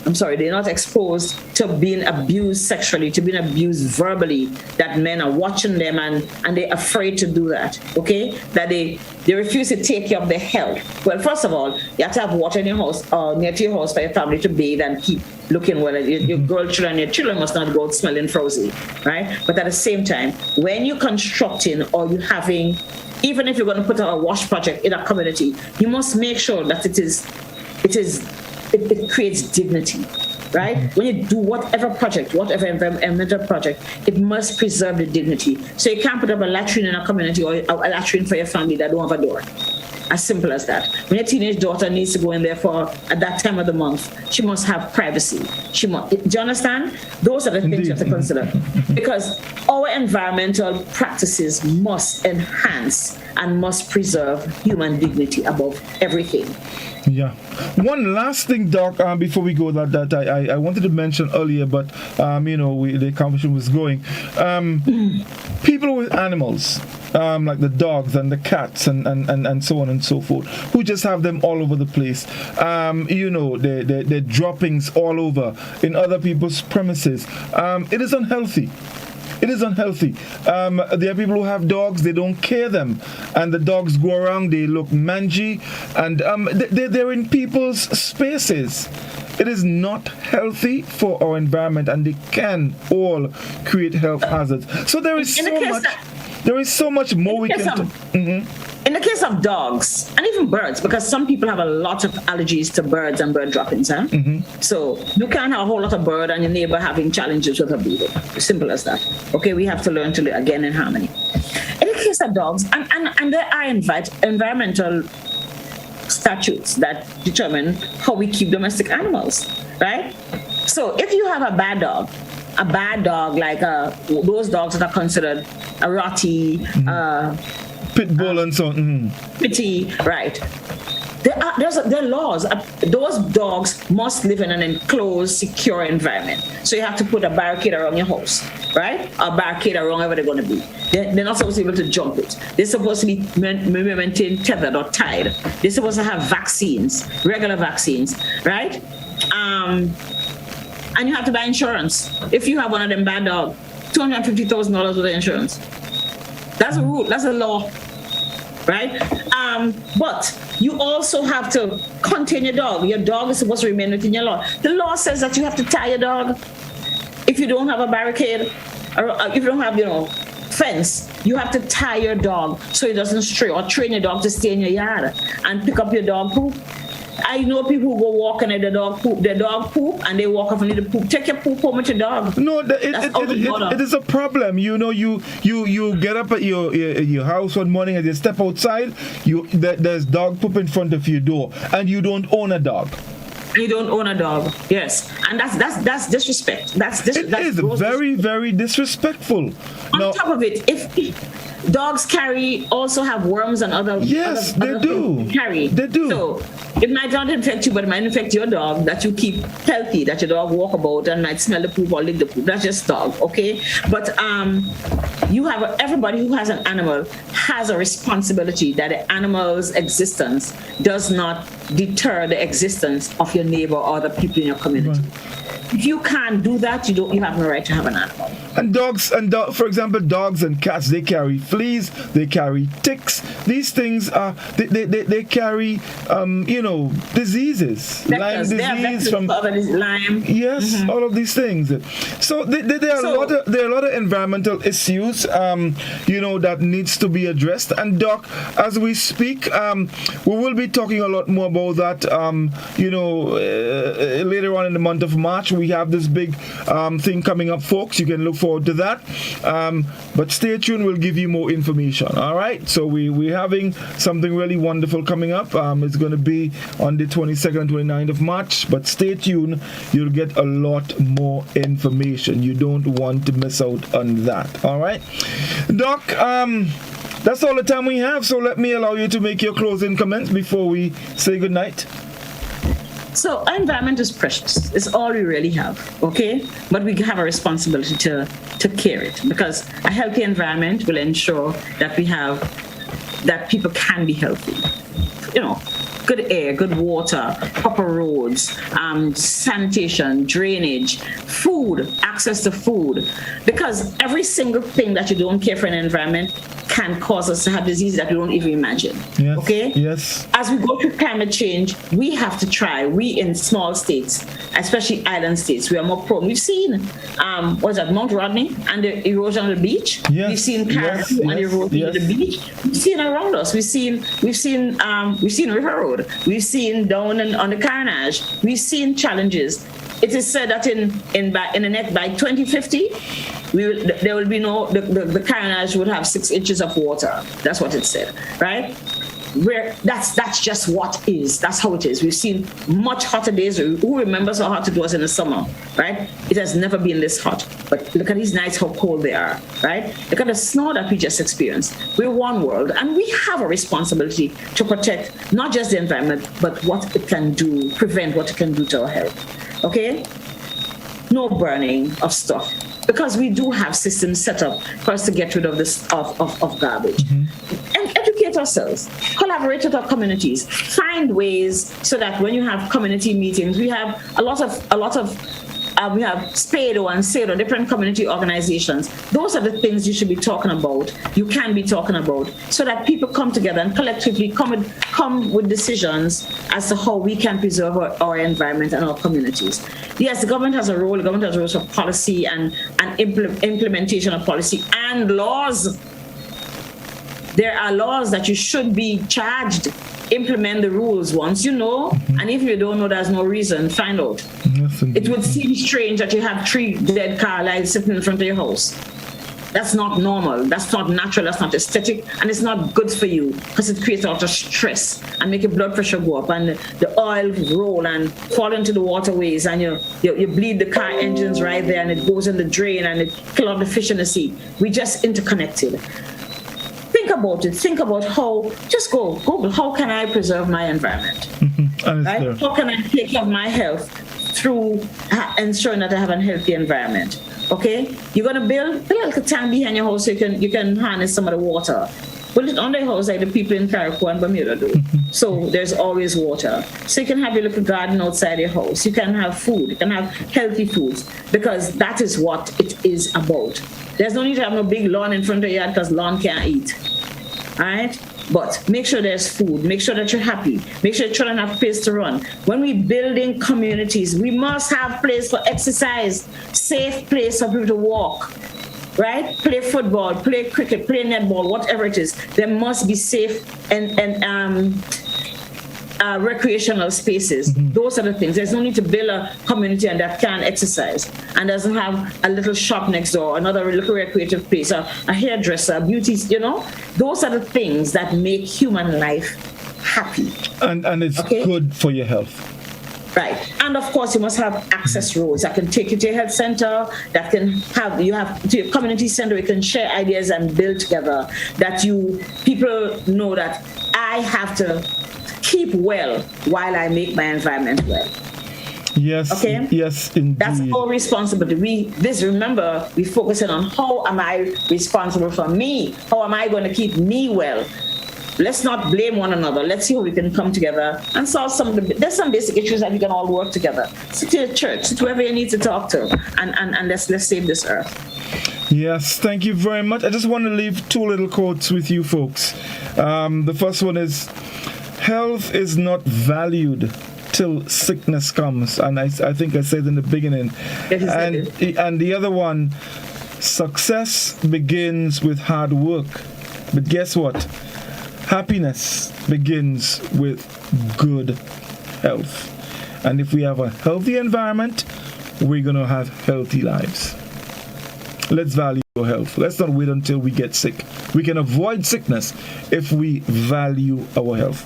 They're not exposed to being abused sexually, to being abused verbally, that men are watching them and they're afraid to do that, okay? That they refuse to take care of their health. Well, first of all, you have to have water in your house or near to your house for your family to bathe and keep looking well. Your girl children, your children must not go out smelling frosy, right? But at the same time, when you're constructing or you're having, even if you're going to put a wash project in a community, you must make sure that it creates dignity, right? When you do whatever environmental project, it must preserve the dignity. So you can't put up a latrine in a community or a latrine for your family that don't have a door. As simple as that. When your teenage daughter needs to go in there at that time of the month, she must have privacy. Do you understand? Those are the things you have to consider. Because our environmental practices must enhance and must preserve human dignity above everything. Yeah. One last thing, Doc, before we go, that I wanted to mention earlier, but the conversation was going. People with animals, like the dogs and the cats and so on and so forth, who just have them all over the place. They're droppings all over in other people's premises. It is unhealthy. It is unhealthy. There are people who have dogs, they don't care them, and the dogs go around, they look mangy, and they're in people's spaces. It is not healthy for our environment, and they can all create health hazards. So there is so much more we can do. In the case of dogs, and even birds, because some people have a lot of allergies to birds and bird droppings, huh? So you can't have a whole lot of bird and your neighbor having challenges with her breathing. Simple as that. Okay, we have to learn to live again in harmony. In the case of dogs, and there are environmental statutes that determine how we keep domestic animals, right? So if you have a bad dog like those dogs that are considered a rotty, Pit bull and so on. Pitty, right. There are laws. Those dogs must live in an enclosed, secure environment. So you have to put a barricade around your house, right? A barricade around wherever they're going to be. They're not supposed to be able to jump it. They're supposed to be maintained tethered or tied. They're supposed to have vaccines, regular vaccines, right? And you have to buy insurance. If you have one of them bad dogs, $250,000 worth of insurance. That's a rule. That's a law, right? But you also have to contain your dog. Your dog is supposed to remain within your law. The law says that you have to tie your dog. If you don't have a barricade, or if you don't have, fence, you have to tie your dog so it doesn't stray, or train your dog to stay in your yard and pick up your dog poop. I know people who go walking and their dog poop, and they walk off and need to poop. Take your poop home with your dog. No, it is a problem. You get up at your house one morning and you step outside. There's dog poop in front of your door, and you don't own a dog. You don't own a dog. Yes, and that's disrespect. That's is very, very disrespectful. On top of it, if dogs also have worms and other they do. Carry. They do. So it might not infect you, but it might infect your dog that you keep healthy, that your dog walk about and might smell the poop or lick the poop. That's just dog, okay? But everybody who has an animal has a responsibility that the animal's existence does not deter the existence of your neighbor or the people in your community. Right. If you can't do that, you have no right to have an animal. And for example, dogs and cats, they carry fleas, they carry ticks. These things they carry diseases, Lyme disease from Lyme. Yes, all of these things. So there are a lot of environmental issues, that needs to be addressed. And Doc, as we speak, we will be talking a lot more about that. Later on in the month of March. We have this big thing coming up, folks. You can look forward to that. But stay tuned. We'll give you more information. All right. So we're having something really wonderful coming up. It's going to be on the 22nd and 29th of March. But stay tuned. You'll get a lot more information. You don't want to miss out on that. All right. Doc, that's all the time we have. So let me allow you to make your closing comments before we say goodnight. So our environment is precious. It's all we really have, okay? But we have a responsibility to care it, because a healthy environment will ensure that that people can be healthy. Good air, good water, proper roads, sanitation, drainage, food, access to food. Because every single thing that you don't care for in an environment can cause us to have diseases that we don't even imagine. Yes. Okay? Yes. As we go through climate change, we have to try. We in small states, especially island states, we are more prone. We've seen, Mount Rodney and the erosion of the beach. Yes. We've seen Caribou and the erosion of the beach. We've seen around us. We've seen River Road. We've seen down on the Carnage. We've seen challenges. It is said that in the net by 2050, there will be the Carnage would have 6 inches of water. That's what it said, right? That's just what is. That's how it is. We've seen much hotter days. Who remembers how hot it was in the summer, right? It has never been this hot. But look at these nights, how cold they are, right? Look at the snow that we just experienced. We're one world, and we have a responsibility to protect not just the environment, but what it can do, prevent what it can do to our health. Okay? No burning of stuff, because we do have systems set up for us to get rid of this of garbage. Mm-hmm. And educate ourselves, collaborate with our communities, find ways so that when you have community meetings, we have a lot of we have SPADO and SADO, different community organizations. Those are the things you should be talking about, you can be talking about, so that people come together and collectively come with decisions as to how we can preserve our environment and our communities. Yes, the government has a role. The government has a role for policy and implementation of policy and laws. There are laws that you should be charged. Implement the rules once you know, and if you don't know, there's no reason, find out. Yes, it would seem strange that you have 3 dead car lights sitting in front of your house. That's not normal, that's not natural, that's not aesthetic, and it's not good for you, because it creates a lot of stress and make your blood pressure go up, and the oil roll and fall into the waterways, and you bleed the car engines right there, and it goes in the drain, and it kills all the fish in the sea. We just interconnected. think about it. Think about how, just go Google, how can I preserve my environment? Right? How can I take care of my health through ensuring that I have a healthy environment? Okay? You're going to build a little tank behind your house so you can harness some of the water. Put it on the house like the people in Carriacou and Bermuda do. So there's always water. So you can have your little garden outside your house. You can have food. You can have healthy foods, because that is what it is about. There's no need to have no big lawn in front of your yard, because lawn can't eat. All right? But make sure there's food. Make sure that you're happy. Make sure your children have a place to run. When we building communities, we must have place for exercise, safe place for people to walk. Right? Play football, play cricket, play netball, whatever it is. There must be safe and recreational spaces. Those are the things. There's no need to build a community and that can't exercise and doesn't have a little shop next door, another little recreative place, a hairdresser, beauty, Those are the things that make human life happy. And it's good for your health. Right. And of course, you must have access roads that can take you to your health center, that can have to your community center, you can share ideas and build together, that people know that I have to keep well while I make my environment well. Yes. Okay? Yes, indeed. That's our responsibility. Remember, we're focusing on how am I responsible for me? How am I going to keep me well? Let's not blame one another. Let's see how we can come together and solve there's some basic issues that we can all work together. Sit to your church, sit whoever you need to talk to, and let's save this earth. Yes, thank you very much. I just want to leave two little quotes with you folks. The first one is, health is not valued till sickness comes. And I think I said in the beginning. And the other one, success begins with hard work. But guess what? Happiness begins with good health. And if we have a healthy environment, we're going to have healthy lives. Let's value our health. Let's not wait until we get sick. We can avoid sickness if we value our health.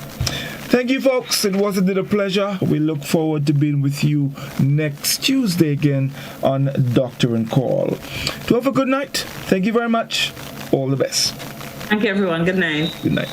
Thank you, folks. It was indeed a pleasure. We look forward to being with you next Tuesday again on Doctor and Call. To have a good night. Thank you very much. All the best. Thank you, everyone. Good night. Good night.